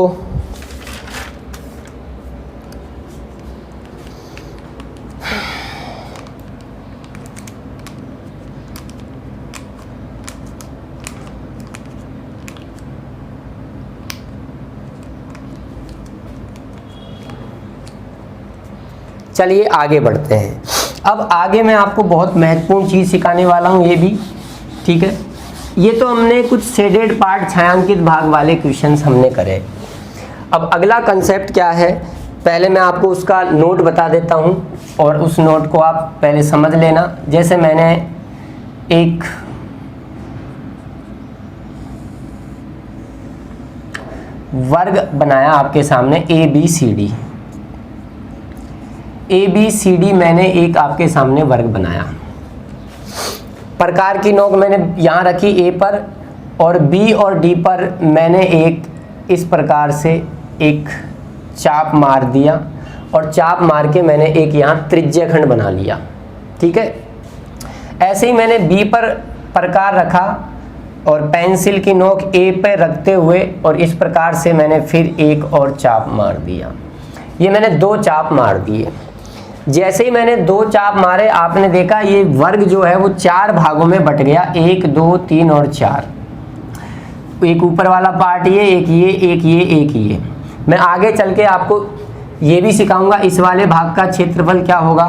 चलिए आगे बढ़ते हैं। अब आगे मैं आपको बहुत महत्वपूर्ण चीज़ सिखाने वाला हूँ, ये भी ठीक है। ये तो हमने कुछ शेडेड पार्ट छायांकित भाग वाले क्वेश्चंस हमने करे। अब अगला कंसेप्ट क्या है, पहले मैं आपको उसका नोट बता देता हूँ और उस नोट को आप पहले समझ लेना। जैसे मैंने एक वर्ग बनाया आपके सामने ABCD मैंने एक आपके सामने वर्ग बनाया। प्रकार की नोक मैंने यहाँ रखी A पर, और B और D पर मैंने एक इस प्रकार से एक चाप मार दिया, और चाप मार के मैंने एक यहाँ त्रिज्यखंड बना लिया, ठीक है। ऐसे ही मैंने B पर प्रकार रखा और पेंसिल की नोक A पे रखते हुए और इस प्रकार से मैंने फिर एक और चाप मार दिया। ये मैंने 2 चाप मार दिए। जैसे ही मैंने 2 चाप मारे, आपने देखा ये वर्ग जो है वो 4 भागों में बट गया, 1 2 3 और 4। एक ऊपर वाला पार्ट ये, एक ये, एक ये, एक ये। मैं आगे चल के आपको ये भी सिखाऊंगा इस वाले भाग का क्षेत्रफल क्या होगा।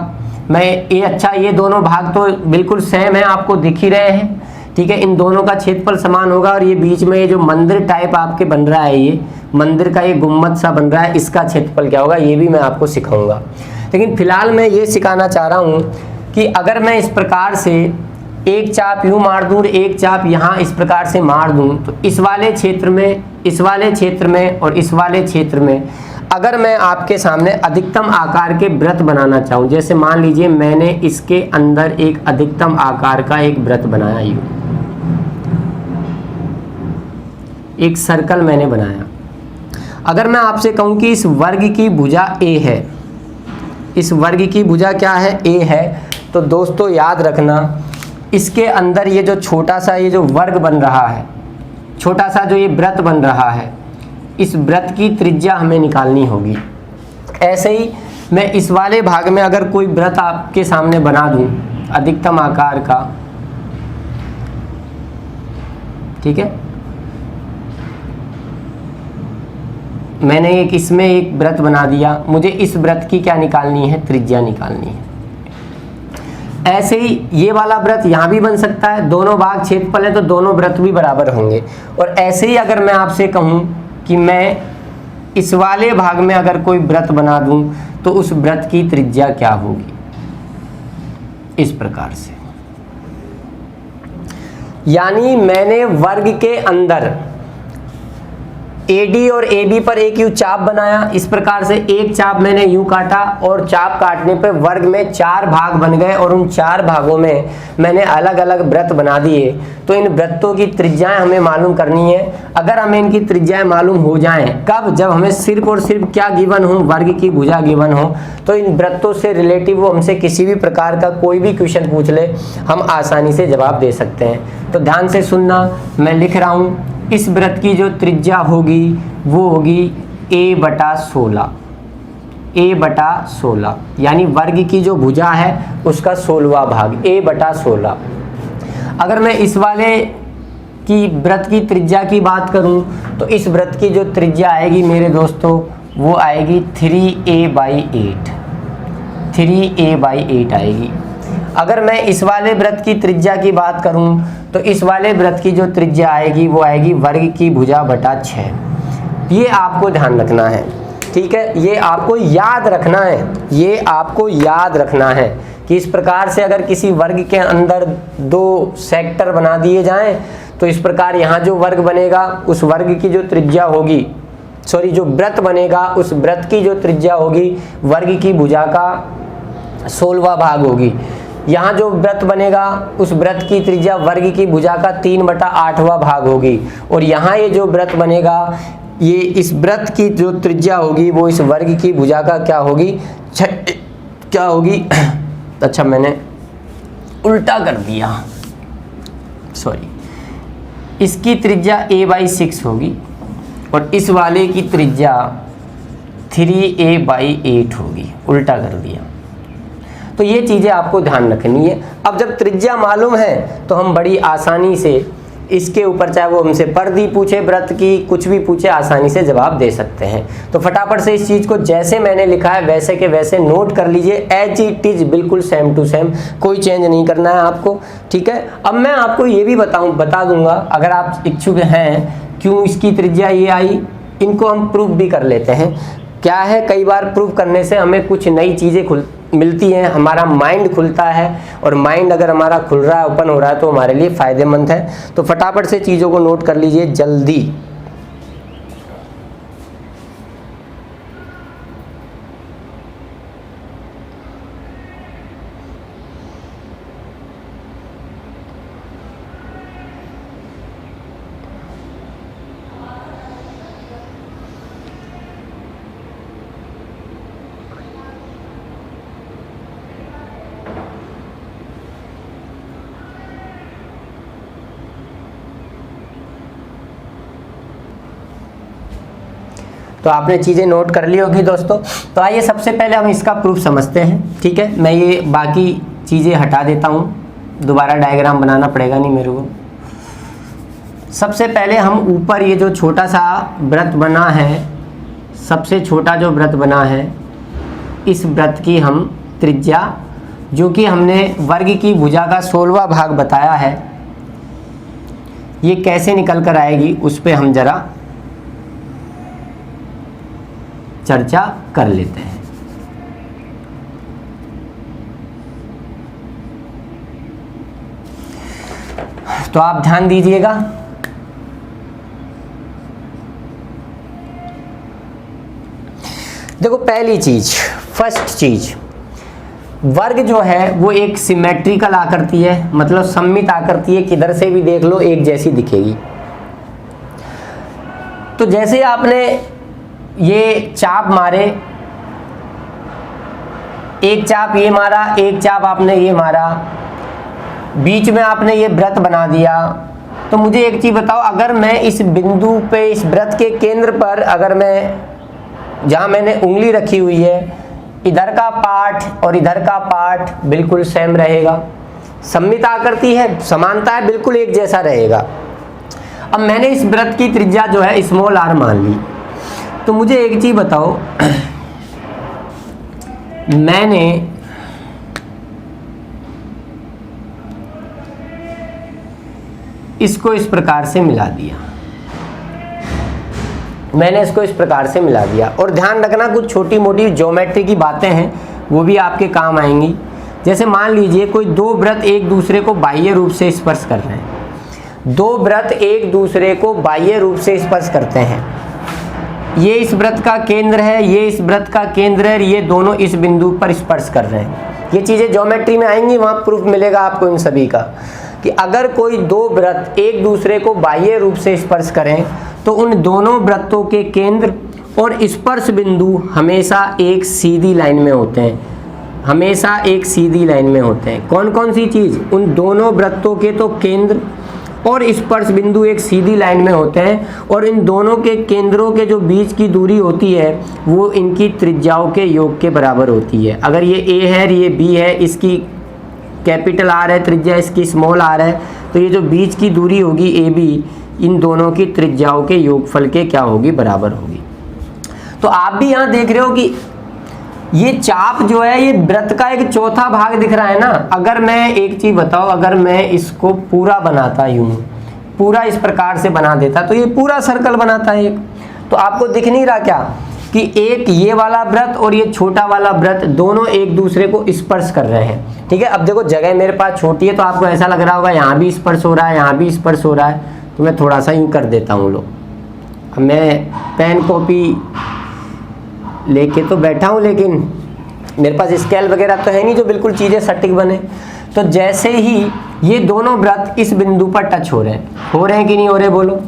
मैं ये दोनों भाग तो बिल्कुल सेम है, आपको दिख ही रहे हैं, ठीक है। इन दोनों का क्षेत्रफल समान होगा और ये बीच में ये जो मंदिर टाइप आपके बन रहा है, ये मंदिर का ये गुम्बद सा बन रहा है, इसका क्षेत्रफल क्या होगा ये भी मैं आपको सिखाऊंगा। लेकिन फिलहाल मैं ये सिखाना चाह रहा हूँ कि अगर मैं इस प्रकार से एक चाप यूँ मार दूँ, एक चाप यहाँ इस प्रकार से मार दूँ, तो इस वाले क्षेत्र में, इस वाले क्षेत्र में और इस वाले क्षेत्र में अगर मैं आपके सामने अधिकतम आकार के वृत्त बनाना चाहूँ, जैसे मान लीजिए मैंने इसके अंदर एक अधिकतम आकार का एक वृत्त बनाया, यूँ एक सर्कल मैंने बनाया। अगर मैं आपसे कहूँ कि इस वर्ग की भुजा A है, इस वर्ग की भुजा क्या है, A है, तो दोस्तों याद रखना इसके अंदर ये जो छोटा सा ये जो वर्ग बन रहा है, छोटा सा जो ये वृत्त बन रहा है, इस वृत्त की त्रिज्या हमें निकालनी होगी। ऐसे ही मैं इस वाले भाग में अगर कोई वृत्त आपके सामने बना दूं अधिकतम आकार का, ठीक है, मैंने एक इसमें एक वृत्त बना दिया, मुझे इस वृत्त की क्या निकालनी है, त्रिज्या निकालनी है। ऐसे ही ये वाला वृत्त यहाँ भी बन सकता है, दोनों भाग क्षेत्रफल है तो दोनों वृत्त भी बराबर होंगे। और ऐसे ही अगर मैं आपसे कहूँ कि मैं इस वाले भाग में अगर कोई वृत्त बना दूं तो उस वृत्त की त्रिज्या क्या होगी, इस प्रकार से। यानी मैंने वर्ग के अंदर AD और AB पर एक यूं चाप बनाया, इस प्रकार से एक चाप मैंने यूं काटा और चाप काटने पर वर्ग में 4 भाग बन गए और उन 4 भागों में मैंने अलग अलग वृत्त बना दिए। तो इन वृत्तों की त्रिज्याएं हमें मालूम करनी है। अगर हमें इनकी त्रिज्याएं मालूम हो जाएं, कब, जब हमें सिर्फ और सिर्फ क्या गिवन हो, वर्ग की भुजा गिवन हो, तो इन वृत्तों से रिलेटिव वो हमसे किसी भी प्रकार का कोई भी क्वेश्चन पूछ ले, हम आसानी से जवाब दे सकते हैं। तो ध्यान से सुनना, मैं लिख रहा हूँ, इस वृत्त की जो त्रिज्या होगी वो होगी A/16, A/16, यानी वर्ग की जो भुजा है उसका 16वां भाग, A/16। अगर मैं इस वाले की वृत्त की त्रिज्या की बात करूं तो इस वृत्त की जो त्रिज्या आएगी मेरे दोस्तों वो आएगी 3A/8, 3A/8 आएगी। अगर मैं इस वाले वृत्त की त्रिज्या की बात करूं तो इस वाले वृत्त की जो त्रिज्या आएगी वो आएगी वर्ग की भुजा बटा 6। ये आपको ध्यान रखना है, ठीक है, ये आपको याद रखना है, ये आपको याद रखना है कि इस प्रकार से अगर किसी वर्ग के अंदर 2 सेक्टर बना दिए जाएं तो इस प्रकार यहाँ जो वर्ग बनेगा उस वर्ग की जो त्रिज्या होगी, सॉरी जो वृत्त बनेगा उस वृत्त की जो त्रिज्या होगी वर्ग की भुजा का 16वां भाग होगी। यहाँ जो वृत्त बनेगा उस वृत्त की त्रिज्या वर्ग की भुजा का 3/8वां भाग होगी। और यहाँ ये जो वृत्त बनेगा, ये इस वृत्त की जो त्रिज्या होगी वो इस वर्ग की भुजा का क्या होगी, क्या होगी, अच्छा मैंने उल्टा कर दिया, सॉरी, इसकी त्रिज्या A/6 होगी और इस वाले की त्रिज्या 3A/8 होगी, उल्टा कर दिया। तो ये चीज़ें आपको ध्यान रखनी है। अब जब त्रिज्या मालूम है तो हम बड़ी आसानी से इसके ऊपर, चाहे वो हमसे परिधि पूछे, वृत्त की कुछ भी पूछे, आसानी से जवाब दे सकते हैं। तो फटाफट से इस चीज़ को जैसे मैंने लिखा है वैसे के वैसे नोट कर लीजिए, एज इट इज, बिल्कुल सेम टू सेम, कोई चेंज नहीं करना है आपको, ठीक है। अब मैं आपको ये भी बता दूंगा, अगर आप इच्छुक हैं क्यों इसकी त्रिज्या ये आई, इनको हम प्रूफ भी कर लेते हैं। क्या है, कई बार प्रूफ करने से हमें कुछ नई चीज़ें मिलती हैं, हमारा माइंड खुलता है, और माइंड अगर हमारा खुल रहा है, ओपन हो रहा है, तो हमारे लिए फ़ायदेमंद है। तो फटाफट से चीज़ों को नोट कर लीजिए जल्दी। तो आपने चीज़ें नोट कर ली होगी दोस्तों। तो आइए सबसे पहले हम इसका प्रूफ समझते हैं, ठीक है। मैं ये बाकी चीज़ें हटा देता हूँ, दोबारा डायग्राम बनाना पड़ेगा नहीं मेरे को। सबसे पहले हम ऊपर ये जो छोटा सा वृत्त बना है, सबसे छोटा जो वृत्त बना है इस वृत्त की हम त्रिज्या, जो कि हमने वर्ग की भुजा का 16वां भाग बताया है, ये कैसे निकल कर आएगी उस पे हम जरा चर्चा कर लेते हैं। तो आप ध्यान दीजिएगा, देखो पहली चीज, फर्स्ट चीज, वर्ग जो है वो एक सिमेट्रिकल आकृति है, मतलब सममित आकृति है, किधर से भी देख लो एक जैसी दिखेगी। तो जैसे आपने ये चाप मारे, एक चाप ये मारा, एक चाप आपने ये मारा, बीच में आपने ये वृत्त बना दिया, तो मुझे एक चीज बताओ, अगर मैं इस बिंदु पे, इस वृत्त के केंद्र पर, अगर मैं जहां मैंने उंगली रखी हुई है, इधर का पार्ट और इधर का पार्ट बिल्कुल सेम रहेगा, सममित आकृति है, समानता है, बिल्कुल एक जैसा रहेगा। अब मैंने इस वृत्त की त्रिज्या जो है स्मॉल r मान ली, तो मुझे एक चीज बताओ, मैंने इसको इस प्रकार से मिला दिया, मैंने इसको इस प्रकार से मिला दिया, और ध्यान रखना कुछ छोटी मोटी ज्योमेट्री की बातें हैं वो भी आपके काम आएंगी। जैसे मान लीजिए कोई दो वृत्त एक दूसरे को बाह्य रूप से स्पर्श कर रहे हैं, दो वृत्त एक दूसरे को बाह्य रूप से स्पर्श करते हैं, ये इस वृत्त का केंद्र है, ये इस वृत्त का केंद्र है, ये दोनों इस बिंदु पर स्पर्श कर रहे हैं। ये चीज़ें ज्योमेट्री में आएंगी, वहाँ प्रूफ मिलेगा आपको इन सभी का, कि अगर कोई दो वृत्त एक दूसरे को बाह्य रूप से स्पर्श करें तो उन दोनों वृत्तों के केंद्र और स्पर्श बिंदु हमेशा एक सीधी लाइन में होते हैं, हमेशा एक सीधी लाइन में होते हैं। कौन कौन सी चीज़? उन दोनों वृत्तों के तो केंद्र और स्पर्श बिंदु एक सीधी लाइन में होते हैं, और इन दोनों के केंद्रों के जो बीच की दूरी होती है वो इनकी त्रिज्याओं के योग के बराबर होती है। अगर ये ए है, ये बी है, इसकी कैपिटल आर है त्रिज्या, इसकी स्मॉल आर है, तो ये जो बीच की दूरी होगी ए बी, इन दोनों की त्रिज्याओं के योगफल के क्या होगी? बराबर होगी। तो आप भी यहाँ देख रहे हो कि ये चाप जो है ये वृत्त का एक चौथा भाग दिख रहा है ना। अगर मैं एक चीज बताओ, अगर मैं इसको पूरा बनाता, यूं पूरा इस प्रकार से बना देता, तो ये पूरा सर्कल बनाता है एक। तो आपको दिख नहीं रहा क्या कि एक ये वाला वृत्त और ये छोटा वाला वृत्त दोनों एक दूसरे को स्पर्श कर रहे हैं। ठीक है, अब देखो जगह मेरे पास छोटी है तो आपको ऐसा लग रहा होगा यहाँ भी स्पर्श हो रहा है, यहाँ भी स्पर्श हो रहा है, तो मैं थोड़ा सा यूं कर देता हूँ। लो, अब मैं पेन कॉपी लेके तो बैठा हूँ, लेकिन मेरे पास स्केल वगैरह तो है नहीं जो बिल्कुल चीज़ें सटीक बने। तो जैसे ही ये दोनों वृत्त इस बिंदु पर टच हो रहे हैं कि नहीं हो रहे? बोलो।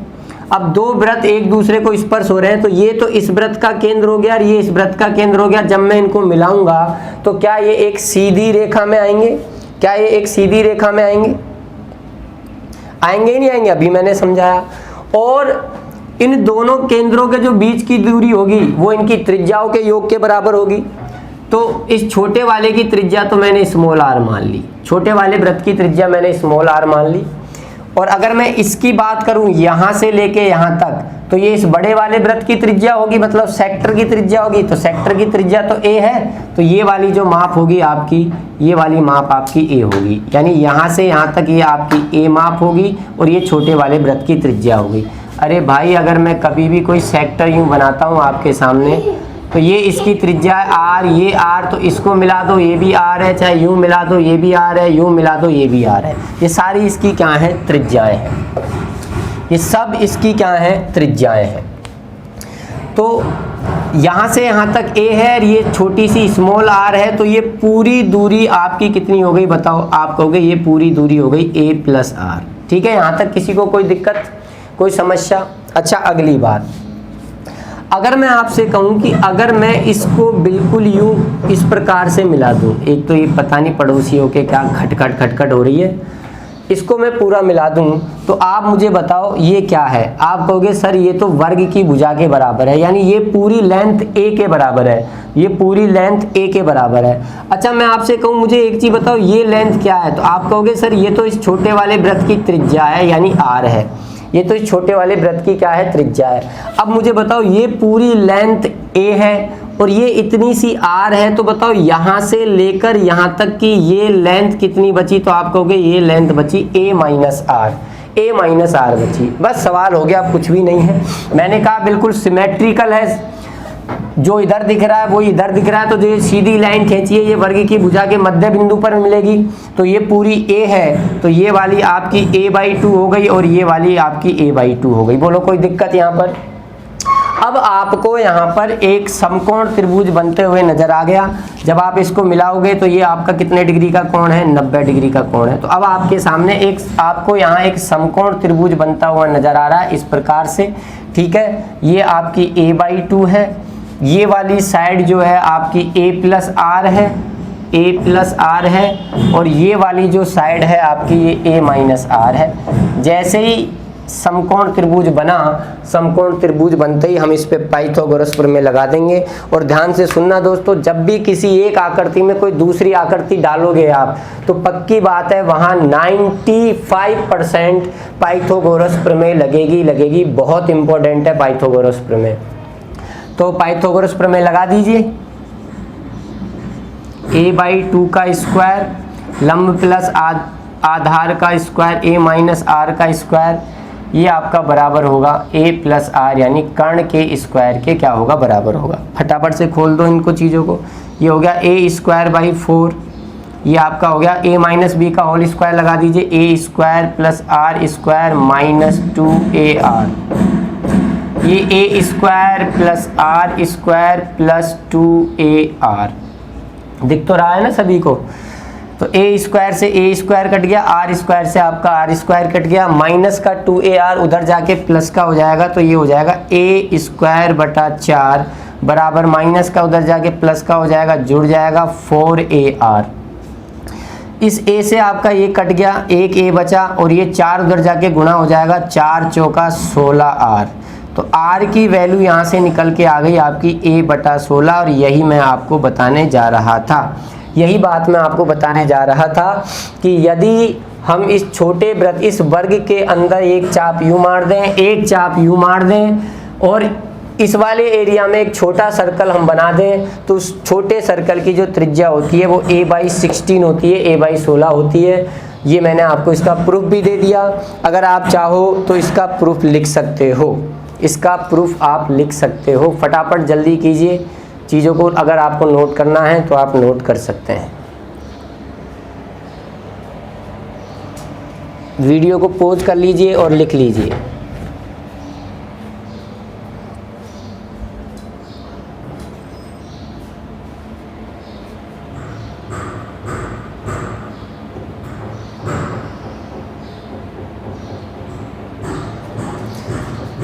अब दो वृत्त एक दूसरे को स्पर्श हो रहे हैं, तो ये तो इस वृत्त का केंद्र हो गया और ये इस वृत्त का केंद्र हो गया। जब मैं इनको मिलाऊंगा तो क्या ये एक सीधी रेखा में आएंगे? क्या ये एक सीधी रेखा में आएंगे? आएंगे ही नहीं आएंगे? अभी मैंने समझाया। और इन दोनों केंद्रों के जो बीच की दूरी होगी वो इनकी त्रिज्याओं के योग के बराबर होगी। तो इस छोटे वाले की त्रिज्या तो मैंने स्मॉल आर मान ली, छोटे वाले वृत्त की त्रिज्या मैंने स्मॉल आर मान ली। और अगर मैं इसकी बात करूं यहाँ से लेके यहाँ तक, तो ये इस बड़े वाले वृत्त की त्रिज्या होगी, मतलब सेक्टर की त्रिज्या होगी। तो सेक्टर की त्रिज्या तो ए है, तो ये वाली जो माप होगी आपकी, ये वाली माप आपकी ए होगी, यानी यहाँ से यहाँ तक ये आपकी ए माप होगी और ये छोटे वाले वृत्त की त्रिज्या होगी। अरे भाई, अगर मैं कभी भी कोई सेक्टर यूं बनाता हूँ आपके सामने, तो ये इसकी त्रिज्या है आर, ये आर, तो इसको मिला दो ये भी आर है, चाहे यूं मिला दो ये भी आर है, यूं मिला दो ये भी आर है। ये सारी इसकी क्या है? त्रिज्याएं हैं। ये सब इसकी क्या है? त्रिज्याएं हैं। तो यहाँ से यहाँ तक ए है और ये छोटी सी स्मॉल आर है, तो ये पूरी दूरी आपकी कितनी हो गई? बताओ। आप कहोगे ये पूरी दूरी हो गई ए प्लस आर। ठीक है, यहाँ तक किसी को कोई दिक्कत, कोई समस्या? अच्छा, अगली बात, अगर मैं आपसे कहूं कि अगर मैं इसको बिल्कुल यूं इस प्रकार से मिला दूं, एक तो ये पता नहीं पड़ोसियों के क्या खटखट खटखट हो रही है, इसको मैं पूरा मिला दूं, तो आप मुझे बताओ ये क्या है? आप कहोगे सर ये तो वर्ग की भुजा के बराबर है, यानी ये पूरी लेंथ ए के बराबर है, ये पूरी लेंथ ए के बराबर है। अच्छा, मैं आपसे कहूँ मुझे एक चीज़ बताओ ये लेंथ क्या है? तो आप कहोगे सर ये तो इस छोटे वाले वृत्त की त्रिज्या है, यानी आर है। ये तो इस छोटे वाले वृत्त की क्या है? त्रिज्या है। अब मुझे बताओ ये पूरी लेंथ ए है और ये इतनी सी आर है, तो बताओ यहाँ से लेकर यहाँ तक की ये लेंथ कितनी बची, तो आप कहोगे ये लेंथ बची a माइनस आर बची। बस सवाल हो गया, कुछ भी नहीं है। मैंने कहा बिल्कुल सिमेट्रिकल है, जो इधर दिख रहा है वो इधर दिख रहा है, तो जो ये सीधी लाइन खींची है ये वर्ग की भुजा के मध्य बिंदु पर मिलेगी, तो ये पूरी a है, तो ये वाली आपकी a/2 हो गई और ये वाली आपकी a/2 हो गई। बोलो कोई दिक्कत यहाँ पर? अब आपको यहाँ पर एक समकोण त्रिभुज बनते हुए नजर आ गया। जब आप इसको मिलाओगे तो ये आपका कितने डिग्री का कोण है, 90 डिग्री का कोण है। तो अब आपके सामने आपको यहाँ एक समकोण त्रिभुज बनता हुआ नजर आ रहा है इस प्रकार से, ठीक है। ये आपकी a/2 है, ये वाली साइड जो है आपकी a+r है, और ये वाली जो साइड है आपकी ये a-r है। जैसे ही समकोण त्रिभुज बना, समकोण त्रिभुज बनते ही हम इस पे पाइथागोरस प्रमेय लगा देंगे। और ध्यान से सुनना दोस्तों, जब भी किसी एक आकृति में कोई दूसरी आकृति डालोगे आप, तो पक्की बात है वहां 95% पाइथागोरस प्रमेय लगेगी। बहुत इंपॉर्टेंट है पाइथागोरस प्रमेय। तो पाइथागोरस प्रमेय लगा दीजिए। a/2 का स्क्वायर लंब प्लस आधार का स्क्वायर a-r का स्क्वायर, ये आपका बराबर होगा a+r, यानी कर्ण के स्क्वायर के क्या होगा, बराबर होगा। फटाफट से खोल दो इनको चीज़ों को। ये हो गया a²/4, ये आपका हो गया a-b का होल स्क्वायर लगा दीजिए, a² + r² माइनस 2ar, ये a² + r² + 2ar दिख तो रहा है ना सभी को। तो a² से a² कट गया, r² से आपका r² कट गया, माइनस का 2ar उधर जाके प्लस का हो जाएगा, तो ये हो जाएगा a²/4 बराबर माइनस का उधर जाके प्लस का हो जाएगा, जुड़ जाएगा 4ar। इस a से आपका ये कट गया, एक a बचा, और ये 4 उधर जाके गुणा हो जाएगा, 4 चौका 16r। तो r की वैल्यू यहाँ से निकल के आ गई आपकी a/16, और यही मैं आपको बताने जा रहा था। यही बात मैं आपको बताने जा रहा था कि यदि हम इस छोटे वृत्त, इस वर्ग के अंदर एक चाप यूं मार दें, एक चाप यूं मार दें, और इस वाले एरिया में एक छोटा सर्कल हम बना दें, तो उस छोटे सर्कल की जो त्रिज्या होती है वो a/16 होती है, a/16 होती है। ये मैंने आपको इसका प्रूफ भी दे दिया। अगर आप चाहो तो इसका प्रूफ लिख सकते हो, इसका प्रूफ आप लिख सकते हो। फटाफट जल्दी कीजिए चीज़ों को, अगर आपको नोट करना है तो आप नोट कर सकते हैं। वीडियो को पॉज कर लीजिए और लिख लीजिए।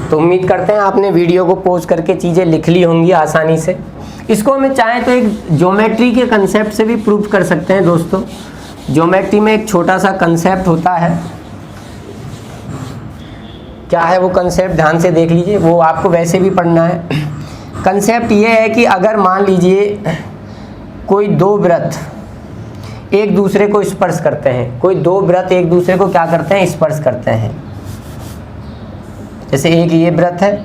तो उम्मीद करते हैं आपने वीडियो को पॉज करके चीज़ें लिख ली होंगी आसानी से। इसको हमें चाहें तो एक ज्योमेट्री के कंसेप्ट से भी प्रूव कर सकते हैं दोस्तों। ज्योमेट्री में एक छोटा सा कंसेप्ट होता है, क्या है वो कंसेप्ट, ध्यान से देख लीजिए, वो आपको वैसे भी पढ़ना है। कंसेप्ट ये है कि अगर मान लीजिए कोई दो वृत्त एक दूसरे को स्पर्श करते हैं, कोई दो वृत्त एक दूसरे को क्या करते हैं, स्पर्श करते हैं। जैसे एक ये वृत्त है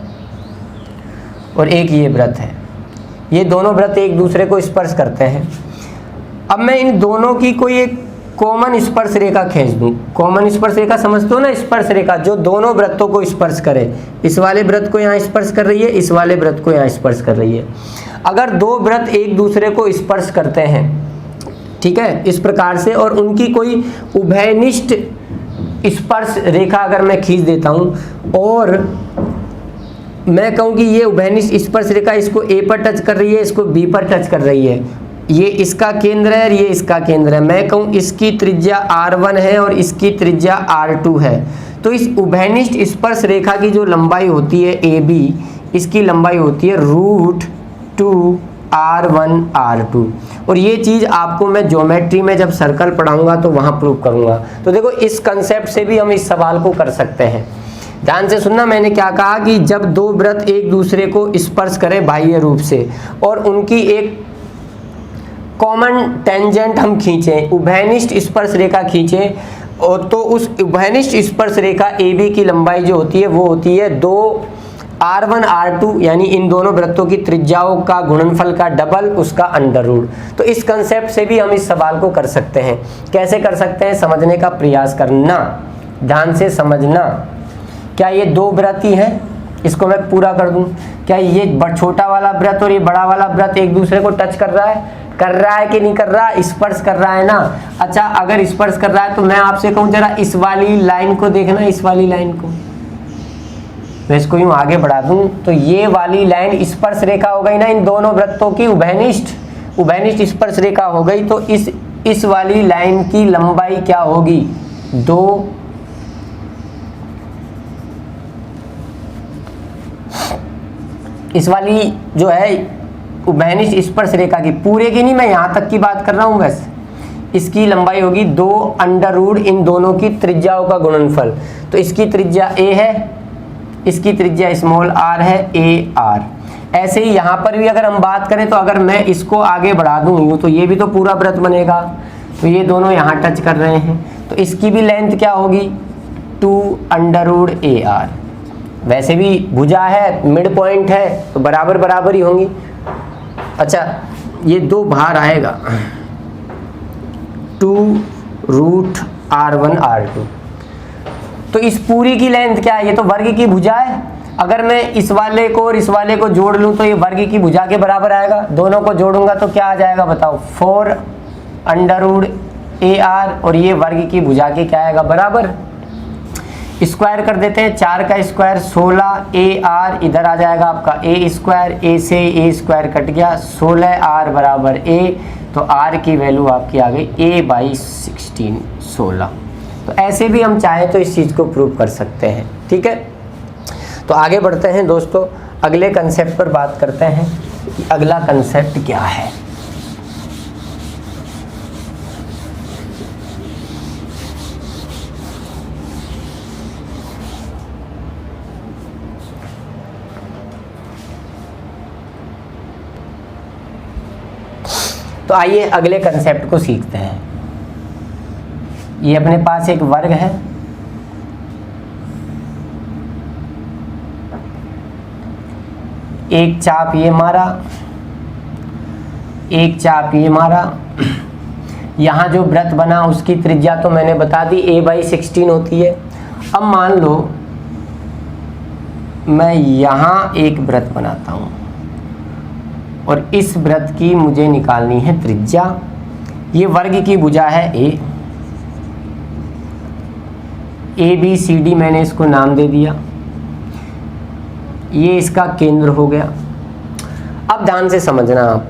और एक ये वृत्त है, ये दोनों वृत्त एक दूसरे को स्पर्श करते हैं। अब मैं इन दोनों की कोई एक कॉमन स्पर्श रेखा खींच दूं। कॉमन स्पर्श रेखा समझते हो ना, स्पर्श रेखा जो दोनों वृत्तों को स्पर्श करे। इस वाले वृत्त को यहाँ स्पर्श कर रही है, इस वाले वृत्त को यहाँ स्पर्श कर रही है। अगर दो वृत्त एक दूसरे को स्पर्श करते हैं, ठीक है, इस प्रकार से, और उनकी कोई उभयनिष्ठ स्पर्श रेखा अगर मैं खींच देता हूं और मैं कहूं कि ये उभयनिष्ठ स्पर्श रेखा इसको A पर टच कर रही है, इसको B पर टच कर रही है, ये इसका केंद्र है और ये इसका केंद्र है। मैं कहूं इसकी त्रिज्या R1 है और इसकी त्रिज्या R2 है, तो इस उभयनिष्ठ स्पर्श रेखा की जो लंबाई होती है AB, इसकी लंबाई होती है √2R1R2। और ये चीज़ आपको मैं ज्योमेट्री में जब सर्कल पढ़ाऊंगा तो वहाँ प्रूव करूंगा। तो देखो इस कंसेप्ट से भी हम इस सवाल को कर सकते हैं। ध्यान से सुनना, मैंने क्या कहा कि जब दो वृत्त एक दूसरे को स्पर्श करें बाह्य रूप से और उनकी एक कॉमन टेंजेंट हम खींचें, उभयनिष्ठ स्पर्श रेखा खींचें, और तो उस उभयनिष्ठ स्पर्श रेखा AB की लंबाई जो होती है वो होती है 2 R1 R2 यानी इन दोनों वृत्तों की त्रिज्याओं का गुणनफल का डबल उसका अंडर रूट। तो इस कंसेप्ट से भी हम इस सवाल को कर सकते हैं। कैसे कर सकते हैं, समझने का प्रयास करना, ध्यान से समझना। क्या ये दो वृत्त ही हैं, इसको मैं पूरा कर दूं, क्या ये छोटा वाला वृत्त और ये बड़ा वाला वृत्त एक दूसरे को टच कर रहा है कि नहीं कर रहा, स्पर्श कर रहा है ना। अच्छा, अगर स्पर्श कर रहा है तो मैं आपसे कहूं जरा इस वाली लाइन को देखना, इस वाली लाइन को मैं इसको यूं आगे बढ़ा दूं तो ये वाली लाइन स्पर्श रेखा हो गई ना इन दोनों वृत्तों की, उभयनिष्ठ स्पर्श रेखा हो गई। तो इस वाली लाइन की लंबाई क्या होगी, 2। इस वाली जो है उभयनिष्ठ स्पर्श रेखा की, पूरे की नहीं, मैं यहां तक की बात कर रहा हूं बस, इसकी लंबाई होगी 2 अंडर रूट इन दोनों की त्रिज्याओं का गुणनफल। तो इसकी त्रिज्या a है, इसकी त्रिज्या स्मॉल r है, AR। ऐसे ही यहाँ पर भी अगर हम बात करें तो अगर मैं इसको आगे बढ़ा दूँ यूँ तो ये भी तो पूरा वृत्त बनेगा। तो ये दोनों यहाँ टच कर रहे हैं, तो इसकी भी लेंथ क्या होगी, 2 अंडर रूट AR। वैसे भी भुजा है, मिड पॉइंट है, तो बराबर बराबर ही होंगी। अच्छा, ये 2 बाहर आएगा, 2 रूट R1 R2। तो इस पूरी की लेंथ क्या है, ये तो वर्ग की भुजा है। अगर मैं इस वाले को और इस वाले को जोड़ लूं तो ये वर्ग की भुजा के बराबर आएगा। दोनों को जोड़ूंगा तो क्या आ जाएगा बताओ, 4 अंडर रूट AR, और ये वर्ग की भुजा के क्या आएगा, बराबर। स्क्वायर कर देते हैं, 4 का स्क्वायर 16 AR, इधर आ जाएगा आपका A स्क्वायर, A से A स्क्वायर कट गया, 16R बराबर A। तो R की वैल्यू आपकी आ गई A/16, 16। तो ऐसे भी हम चाहें तो इस चीज़ को प्रूव कर सकते हैं, ठीक है। तो आगे बढ़ते हैं दोस्तों, अगले कंसेप्ट पर बात करते हैं कि अगला कंसेप्ट क्या है। तो आइए अगले कंसेप्ट को सीखते हैं। ये अपने पास एक वर्ग है, एक चाप ये मारा, एक चाप ये मारा। यहाँ जो वृत्त बना उसकी त्रिज्या तो मैंने बता दी, A/16 होती है। अब मान लो मैं यहाँ एक वृत्त बनाता हूँ और इस वृत्त की मुझे निकालनी है त्रिज्या। ये वर्ग की भुजा है ABCD, मैंने इसको नाम दे दिया। ये इसका केंद्र हो गया। अब ध्यान से समझना आप,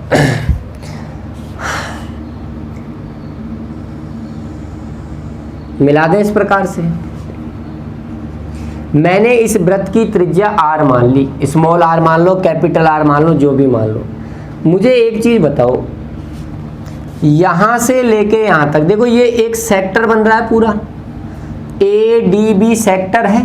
मिला दें इस प्रकार से। मैंने इस वृत्त की त्रिज्या R मान ली, स्मॉल r मान लो, कैपिटल R मान लो, जो भी मान लो। मुझे एक चीज बताओ, यहां से लेके यहां तक देखो, ये एक सेक्टर बन रहा है पूरा, ADB सेक्टर है।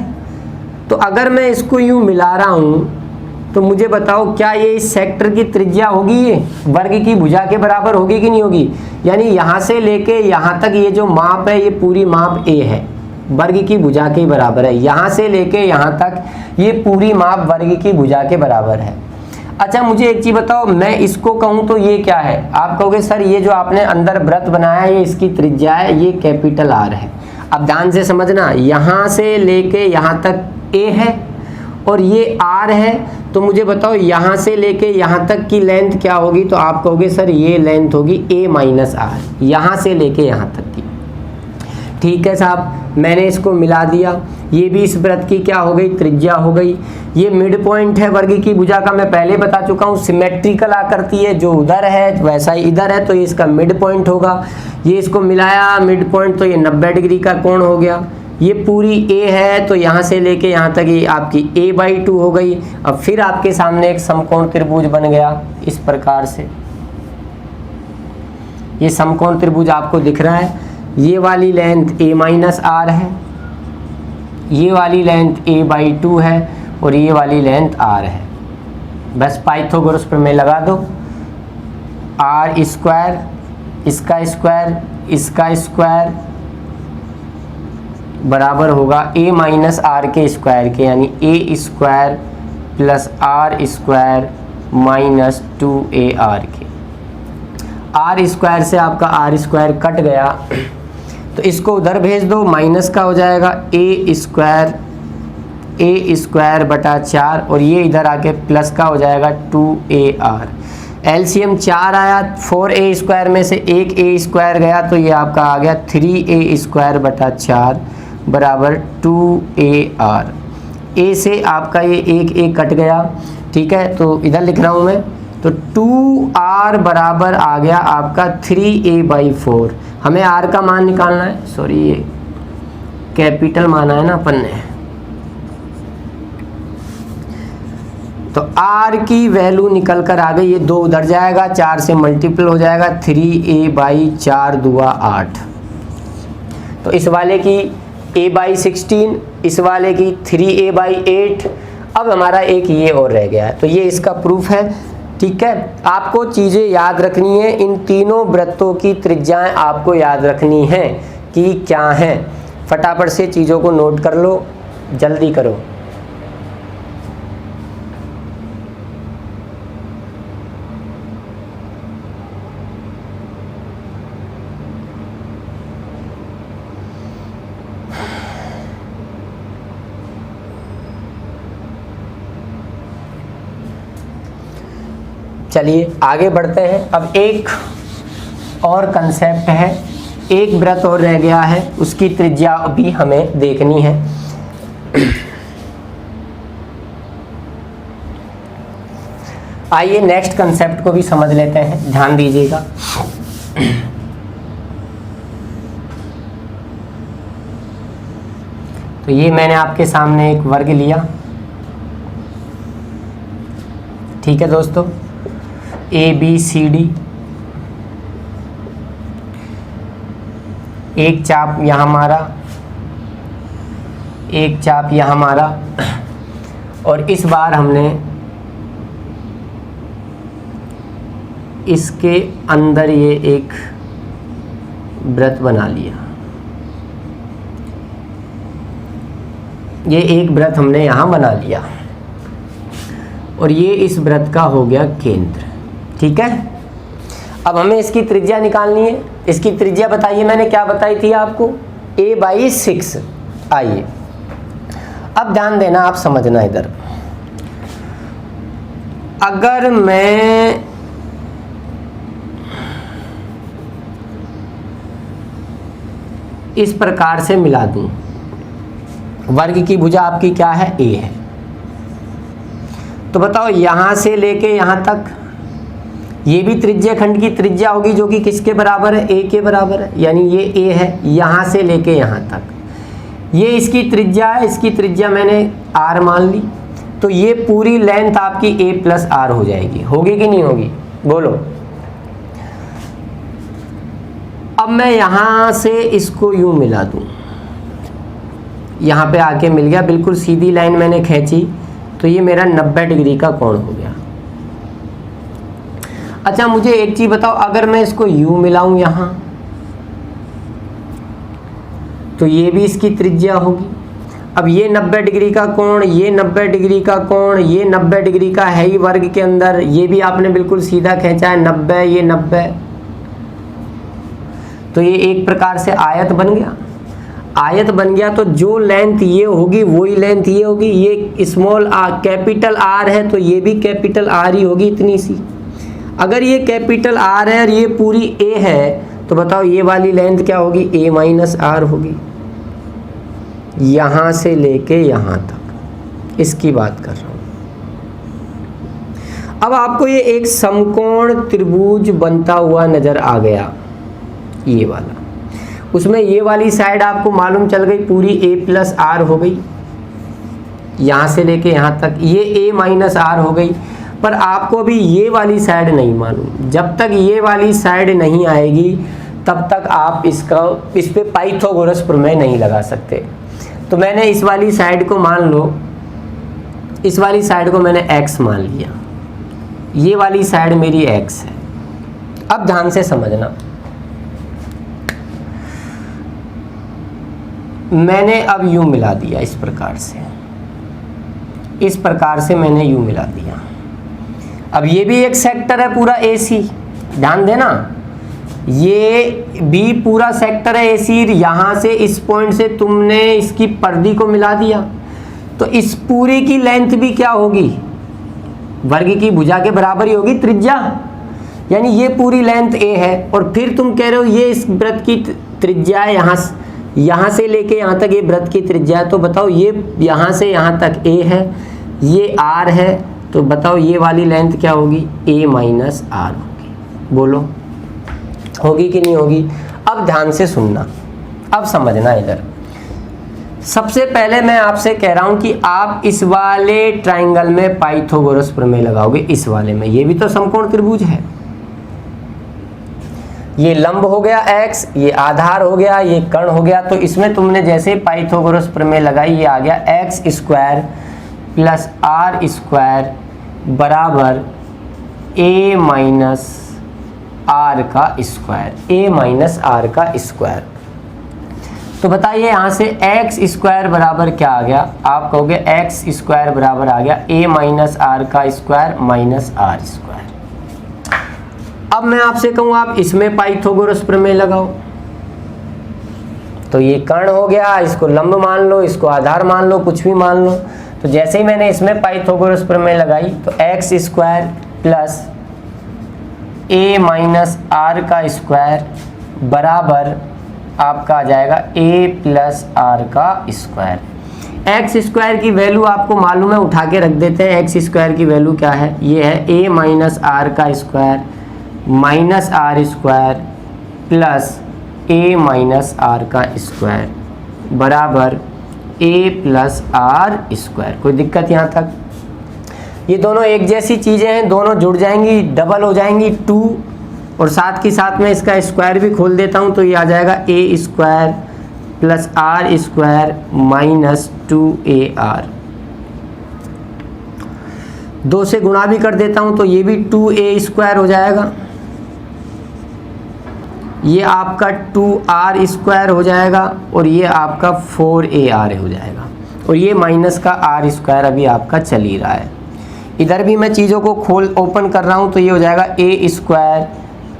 तो अगर मैं इसको यूं मिला रहा हूं तो मुझे बताओ क्या ये इस सेक्टर की त्रिज्या होगी, ये वर्ग की भुजा के बराबर होगी कि नहीं होगी। यानी यहां से लेके यहां तक ये जो माप है, ये पूरी माप A है, वर्ग की भुजा के बराबर है। यहां से लेके यहां तक ये पूरी माप वर्ग की भुजा के बराबर है। अच्छा, मुझे एक चीज बताओ, मैं इसको कहूं तो ये क्या है। आप कहोगे सर ये जो आपने अंदर वृत्त बनाया है, ये इसकी त्रिज्या है, ये कैपिटल R है। अब ध्यान से समझना, यहां से लेके यहां तक A है और ये R है। तो मुझे बताओ यहां से लेके यहां तक की लेंथ क्या होगी। तो आप कहोगे सर ये लेंथ होगी A-R, यहां से लेके यहां तक की। ठीक है साहब, मैंने इसको मिला दिया। ये भी इस वृत्त की क्या हो गई, त्रिज्या हो गई। ये मिड पॉइंट है वर्ग की भुजा का, मैं पहले बता चुका हूँ, सिमेट्रिकल आकृति है, जो उधर है वैसा ही इधर है, तो ये इसका मिड पॉइंट होगा। ये इसको मिलाया मिड पॉइंट, तो ये 90 डिग्री का कोण हो गया। ये पूरी A है, तो यहाँ से लेके यहाँ तक ये आपकी A/2 हो गई। अब फिर आपके सामने एक समकोण त्रिभुज बन गया इस प्रकार से। ये समकोण त्रिभुज आपको दिख रहा है, ये वाली लेंथ A-R है, ये वाली लेंथ A/2 है और ये वाली लेंथ R है। बस पाइथागोरस प्रमेय लगा दो, R स्क्वायर, इसका स्क्वायर, इसका स्क्वायर बराबर होगा A-R के स्क्वायर के, यानी A square plus R square minus 2AR के। आर स्क्वायर से आपका आर स्क्वायर कट गया तो इसको उधर भेज दो, माइनस का हो जाएगा ए स्क्वायर बटा 4 और ये इधर आके प्लस का हो जाएगा 2AR। एलसीएम 4 आया, 4A स्क्वायर में से एक ए स्क्वायर गया तो ये आपका आ गया 3A स्क्वायर बटा 4 बराबर 2AR। ए से आपका ये एक ए कट गया, ठीक है, तो इधर लिख रहा हूँ मैं, तो 2R बराबर आ गया आपका 3A/4। हमें R का मान निकालना है, सॉरी ये कैपिटल माना है ना अपन ने, तो R की वैल्यू निकल कर आ गई, ये 2 उधर जाएगा, 4 से मल्टीपल हो जाएगा, 3A/4 दूआ 8। तो इस वाले की A/16, इस वाले की 3A/8। अब हमारा एक ये और रह गया है, तो ये इसका प्रूफ है, ठीक है। आपको चीज़ें याद रखनी है, इन तीनों वृत्तों की त्रिज्याएं आपको याद रखनी हैं कि क्या हैं। फटाफट से चीज़ों को नोट कर लो, जल्दी करो। चलिए आगे बढ़ते हैं। अब एक और कंसेप्ट है, एक वृत्त और रह गया है, उसकी त्रिज्या भी हमें देखनी है। आइए नेक्स्ट कंसेप्ट को भी समझ लेते हैं, ध्यान दीजिएगा। तो ये मैंने आपके सामने एक वर्ग लिया, ठीक है दोस्तों, ABCD, एक चाप यहाँ मारा, एक चाप यहाँ मारा, और इस बार हमने इसके अंदर ये एक वृत्त बना लिया। ये एक वृत्त हमने यहाँ बना लिया और ये इस वृत्त का हो गया केंद्र, ठीक है। अब हमें इसकी त्रिज्या निकालनी है। इसकी त्रिज्या बताइए, मैंने क्या बताई थी आपको, A/6। आइए अब ध्यान देना, आप समझना इधर। अगर मैं इस प्रकार से मिला दूं, वर्ग की भुजा आपकी क्या है, A है, तो बताओ यहां से लेके यहां तक ये भी त्रिज्या खंड की त्रिज्या होगी जो कि किसके बराबर है, A के बराबर है, यानी ये A है, यहां से लेके यहां तक ये इसकी त्रिज्या है। इसकी त्रिज्या मैंने R मान ली, तो ये पूरी लेंथ आपकी A+R हो जाएगी। होगी कि नहीं होगी, बोलो। अब मैं यहां से इसको यूं मिला दूं, यहां पे आके मिल गया, बिल्कुल सीधी लाइन मैंने खींची, तो ये मेरा 90 डिग्री का कोण हो गया। अच्छा मुझे एक चीज बताओ, अगर मैं इसको यूं मिलाऊं यहां, तो ये भी इसकी त्रिज्या होगी। अब ये 90 डिग्री का कोण, ये 90 डिग्री का कोण, ये 90 डिग्री का है ही वर्ग के अंदर, ये भी आपने बिल्कुल सीधा खींचा है 90, ये 90, तो ये एक प्रकार से आयत बन गया। आयत बन गया तो जो लेंथ ये होगी वही लेंथ ये होगी। ये स्मॉल कैपिटल R है तो ये भी कैपिटल R ही होगी, इतनी सी। अगर ये कैपिटल R है और ये पूरी A है तो बताओ ये वाली लेंथ क्या होगी, A-R होगी, यहां से लेके यहां तक, इसकी बात कर रहा हूं। अब आपको ये एक समकोण त्रिभुज बनता हुआ नजर आ गया, ये वाला, उसमें ये वाली साइड आपको मालूम चल गई पूरी A+R हो गई, यहां से लेके यहां तक ये A-R हो गई। पर आपको अभी ये वाली साइड नहीं मालूम। जब तक ये वाली साइड नहीं आएगी तब तक आप इस पे पाइथागोरस प्रमेय नहीं लगा सकते। तो मैंने इस वाली साइड को मान लो, इस वाली साइड को मैंने x मान लिया, ये वाली साइड मेरी x है। अब ध्यान से समझना, मैंने अब यूं मिला दिया इस प्रकार से, इस प्रकार से मैंने यूँ मिला दिया। अब ये भी एक सेक्टर है पूरा AC, ध्यान देना, ये भी पूरा सेक्टर है AC। यहाँ से इस पॉइंट से तुमने इसकी परिधि को मिला दिया, तो इस पूरी की लेंथ भी क्या होगी, वर्ग की भुजा के बराबर ही होगी त्रिज्या, यानी ये पूरी लेंथ A है। और फिर तुम कह रहे हो ये इस वृत्त की त्रिज्या है, यहाँ से लेके यहाँ तक ये वृत्त की त्रिज्या है, तो बताओ ये यहाँ से यहाँ तक A है, ये R है, तो बताओ ये वाली लेंथ क्या होगी, A माइनस R होगी। बोलो होगी कि नहीं होगी? अब ध्यान से सुनना, अब समझना। इधर सबसे पहले मैं आपसे कह रहा हूं कि आप इस वाले ट्राइंगल में पाइथागोरस प्रमेय लगाओगे, इस वाले में। ये भी तो समकोण त्रिभुज है, ये लंब हो गया x, ये आधार हो गया, ये कर्ण हो गया, तो इसमें तुमने जैसे पाइथागोरस प्रमेय लगाई, ये आ गया x square plus r square बराबर a माइनस r का स्क्वायर, a माइनस r का स्क्वायर। तो बताइए यहाँ से x स्क्वायर बराबर क्या आ गया? आप कहोगे x स्क्वायर बराबर आ गया a माइनस r का स्क्वायर माइनस r स्क्वायर। अब मैं आपसे कहूँ आप इसमें पाइथागोरस प्रमेय लगाओ, तो ये कर्ण हो गया, इसको लंब मान लो, इसको आधार मान लो, कुछ भी मान लो। तो जैसे ही मैंने इसमें पाइथागोरस प्रमेय लगाई, तो x square plus a minus r का स्क्वायर बराबर आपका आ जाएगा a प्लस r का स्क्वायर। एक्स स्क्वायर की वैल्यू आपको मालूम है, उठा के रख देते हैं। एक्स स्क्वायर की वैल्यू क्या है? ये है a माइनस r का square minus r square plus a minus r का स्क्वायर बराबर a प्लस r स्क्वायर। कोई दिक्कत यहाँ तक? ये दोनों एक जैसी चीज़ें हैं, दोनों जुड़ जाएंगी, डबल हो जाएंगी 2, और साथ के साथ में इसका स्क्वायर भी खोल देता हूँ, तो ये आ जाएगा a square plus r square minus 2ar। 2 से गुणा भी कर देता हूँ, तो ये भी 2a स्क्वायर हो जाएगा, ये आपका 2r स्क्वायर हो जाएगा, और ये आपका 4ar हो जाएगा, और ये माइनस का r स्क्वायर अभी आपका चल ही रहा है। इधर भी मैं चीज़ों को ओपन कर रहा हूँ, तो ये हो जाएगा a square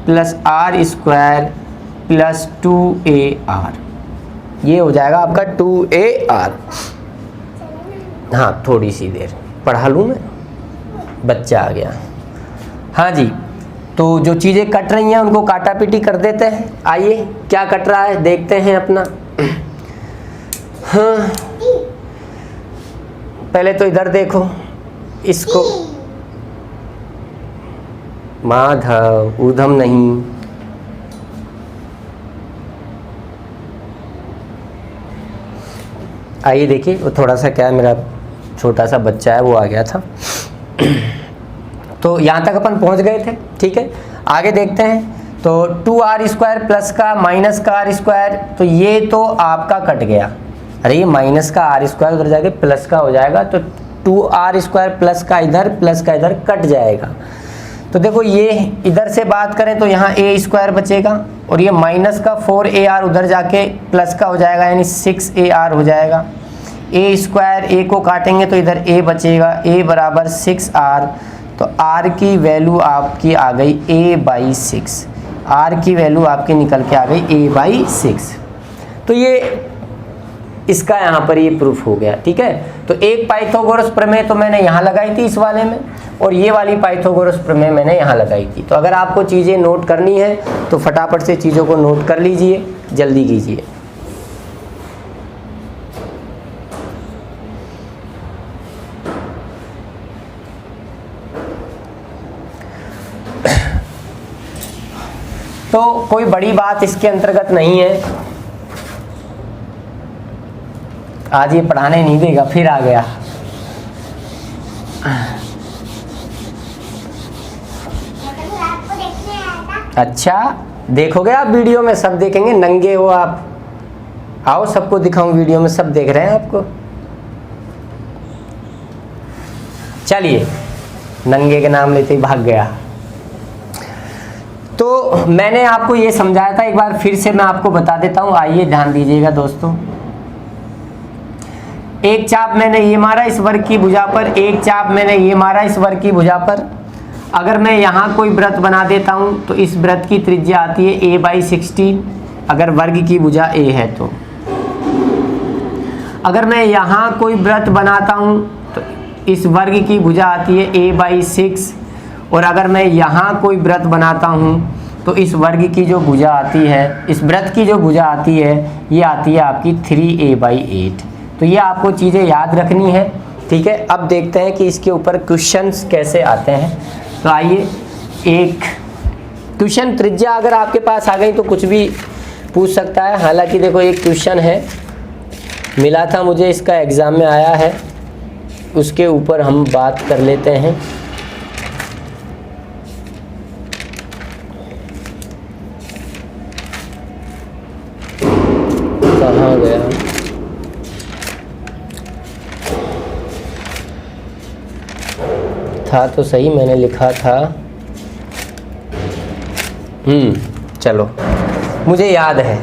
plus r square plus 2ar, ये हो जाएगा आपका 2ar। हाँ, थोड़ी सी देर पढ़ा लूँ मैं, बच्चा आ गया। हाँ जी, तो जो चीज़ें कट रही हैं उनको काटा पीटी कर देते हैं। आइए क्या कट रहा है देखते हैं अपना। हाँ, पहले तो इधर देखो, इसको माधव ऊर्ध्व नहीं, आइए देखिए, वो थोड़ा सा क्या है, मेरा छोटा सा बच्चा है वो आ गया था। तो यहाँ तक अपन पहुँच गए थे, ठीक है। आगे देखते हैं, तो 2r स्क्वायर प्लस का माइनस का r स्क्वायर, तो ये तो आपका कट गया। अरे ये माइनस का r स्क्वायर उधर जाके प्लस का हो जाएगा, तो 2r स्क्वायर प्लस का इधर कट जाएगा। तो देखो ये इधर से बात करें तो यहाँ a स्क्वायर बचेगा, और ये माइनस का 4ar उधर जाके प्लस का हो जाएगा, यानी 6ar हो जाएगा। a स्क्वायर a को काटेंगे तो इधर a बचेगा, a बराबर 6r, तो r की वैल्यू आपकी आ गई a/6, r की वैल्यू आपकी निकल के आ गई a/6। तो ये इसका यहाँ पर ये प्रूफ हो गया, ठीक है। तो एक पाइथागोरस प्रमेय तो मैंने यहाँ लगाई थी इस वाले में, और ये वाली पाइथागोरस प्रमेय मैंने यहाँ लगाई थी। तो अगर आपको चीज़ें नोट करनी है तो फटाफट से चीज़ों को नोट कर लीजिए, जल्दी कीजिए। तो कोई बड़ी बात इसके अंतर्गत नहीं है। आज ये पढ़ाने नहीं देगा, फिर आ गया। अच्छा, देखोगे आप वीडियो में? सब देखेंगे, नंगे हो आप? आओ सबको दिखाऊं, वीडियो में सब देख रहे हैं आपको। चलिए, नंगे के नाम लेते ही भाग गया। तो मैंने आपको ये समझाया था, एक बार फिर से मैं आपको बता देता हूँ। आइए ध्यान दीजिएगा दोस्तों, एक चाप मैंने ये मारा इस वर्ग की भुजा पर, एक चाप मैंने ये मारा इस वर्ग की भुजा पर। अगर मैं यहाँ कोई वृत्त बना देता हूँ तो इस वृत्त की त्रिज्या आती है a/16, अगर वर्ग की भुजा a है तो। अगर मैं यहाँ कोई वृत्त बनाता हूँ तो इस वर्ग की भुजा आती है a/6, और अगर मैं यहाँ कोई वृत्त बनाता हूँ तो इस वर्ग की जो भुजा आती है, इस वृत्त की जो भुजा आती है, ये आती है आपकी 3a/8। तो ये आपको चीज़ें याद रखनी है, ठीक है। अब देखते हैं कि इसके ऊपर क्वेश्चंस कैसे आते हैं। तो आइए, एक क्वेश्चन त्रिज्या अगर आपके पास आ गई तो कुछ भी पूछ सकता है। हालांकि देखो एक क्वेश्चन है मिला था मुझे, इसका एग्ज़ाम में आया है, उसके ऊपर हम बात कर लेते हैं। कहाँ गया? था तो सही, मैंने लिखा था। चलो मुझे याद है।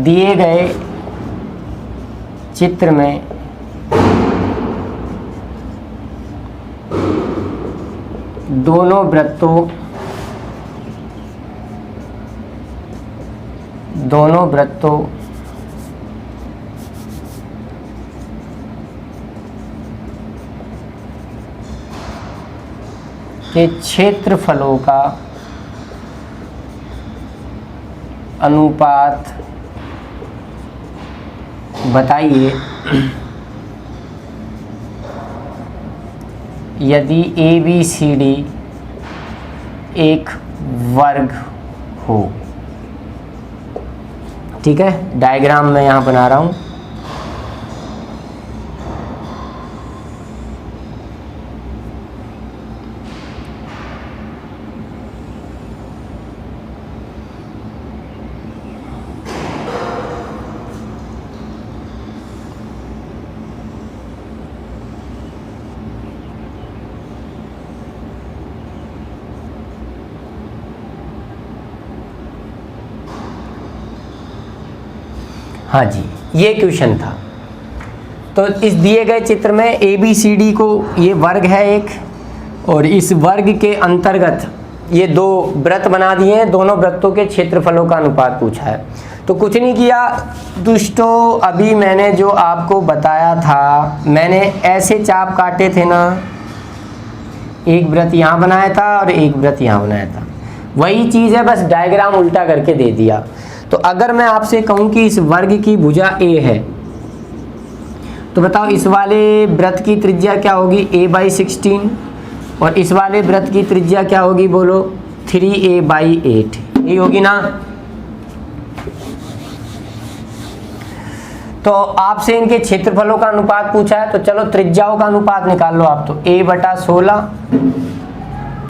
दिए गए चित्र में दोनों वृत्तों के क्षेत्रफलों का अनुपात बताइए यदि ABCD एक वर्ग हो। ठीक है, डायग्राम मैं यहाँ बना रहा हूँ। हाँ जी, ये क्वेश्चन था। तो इस दिए गए चित्र में ABCD को ये वर्ग है एक, और इस वर्ग के अंतर्गत ये दो वृत्त बना दिए हैं, दोनों वृत्तों के क्षेत्रफलों का अनुपात पूछा है। तो कुछ नहीं किया दोस्तों, अभी मैंने जो आपको बताया था, मैंने ऐसे चाप काटे थे ना, एक वृत्त यहाँ बनाया था और एक वृत्त यहाँ बनाया था, वही चीज़ है, बस डायग्राम उल्टा करके दे दिया। तो अगर मैं आपसे कहूं कि इस वर्ग की भुजा a है, तो बताओ इस वाले वृत्त की त्रिज्या क्या होगी? a/16, और इस वाले वृत्त की त्रिज्या क्या होगी? बोलो 3a/8, ये होगी ना। तो आपसे इनके क्षेत्रफलों का अनुपात पूछा है, तो चलो त्रिज्याओं का अनुपात निकाल लो आप। तो a/16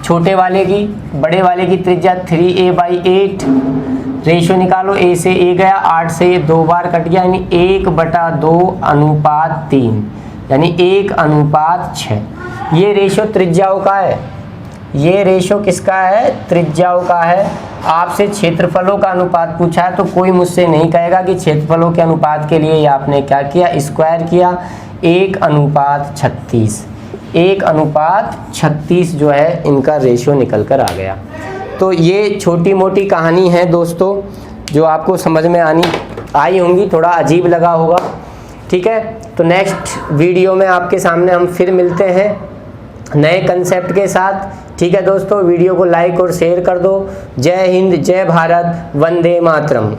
छोटे वाले की, बड़े वाले की त्रिज्या 3a/8, रेशियो निकालो, a से a गया, 8 से 2 बार कट गया, यानी 1/2:3, यानी 1:6। ये रेशियो त्रिज्याओं का है, ये रेशियो किसका है? त्रिज्याओं का है। आपसे क्षेत्रफलों का अनुपात पूछा है, तो कोई मुझसे नहीं कहेगा कि क्षेत्रफलों के अनुपात के लिए ये आपने क्या किया? स्क्वायर किया। 1:36, 1:36 जो है इनका रेशियो निकल कर आ गया। तो ये छोटी मोटी कहानी है दोस्तों, जो आपको समझ में आई होंगी, थोड़ा अजीब लगा होगा। ठीक है, तो नेक्स्ट वीडियो में आपके सामने हम फिर मिलते हैं नए कंसेप्ट के साथ। ठीक है दोस्तों, वीडियो को लाइक और शेयर कर दो। जय हिंद, जय भारत, वंदे मातरम।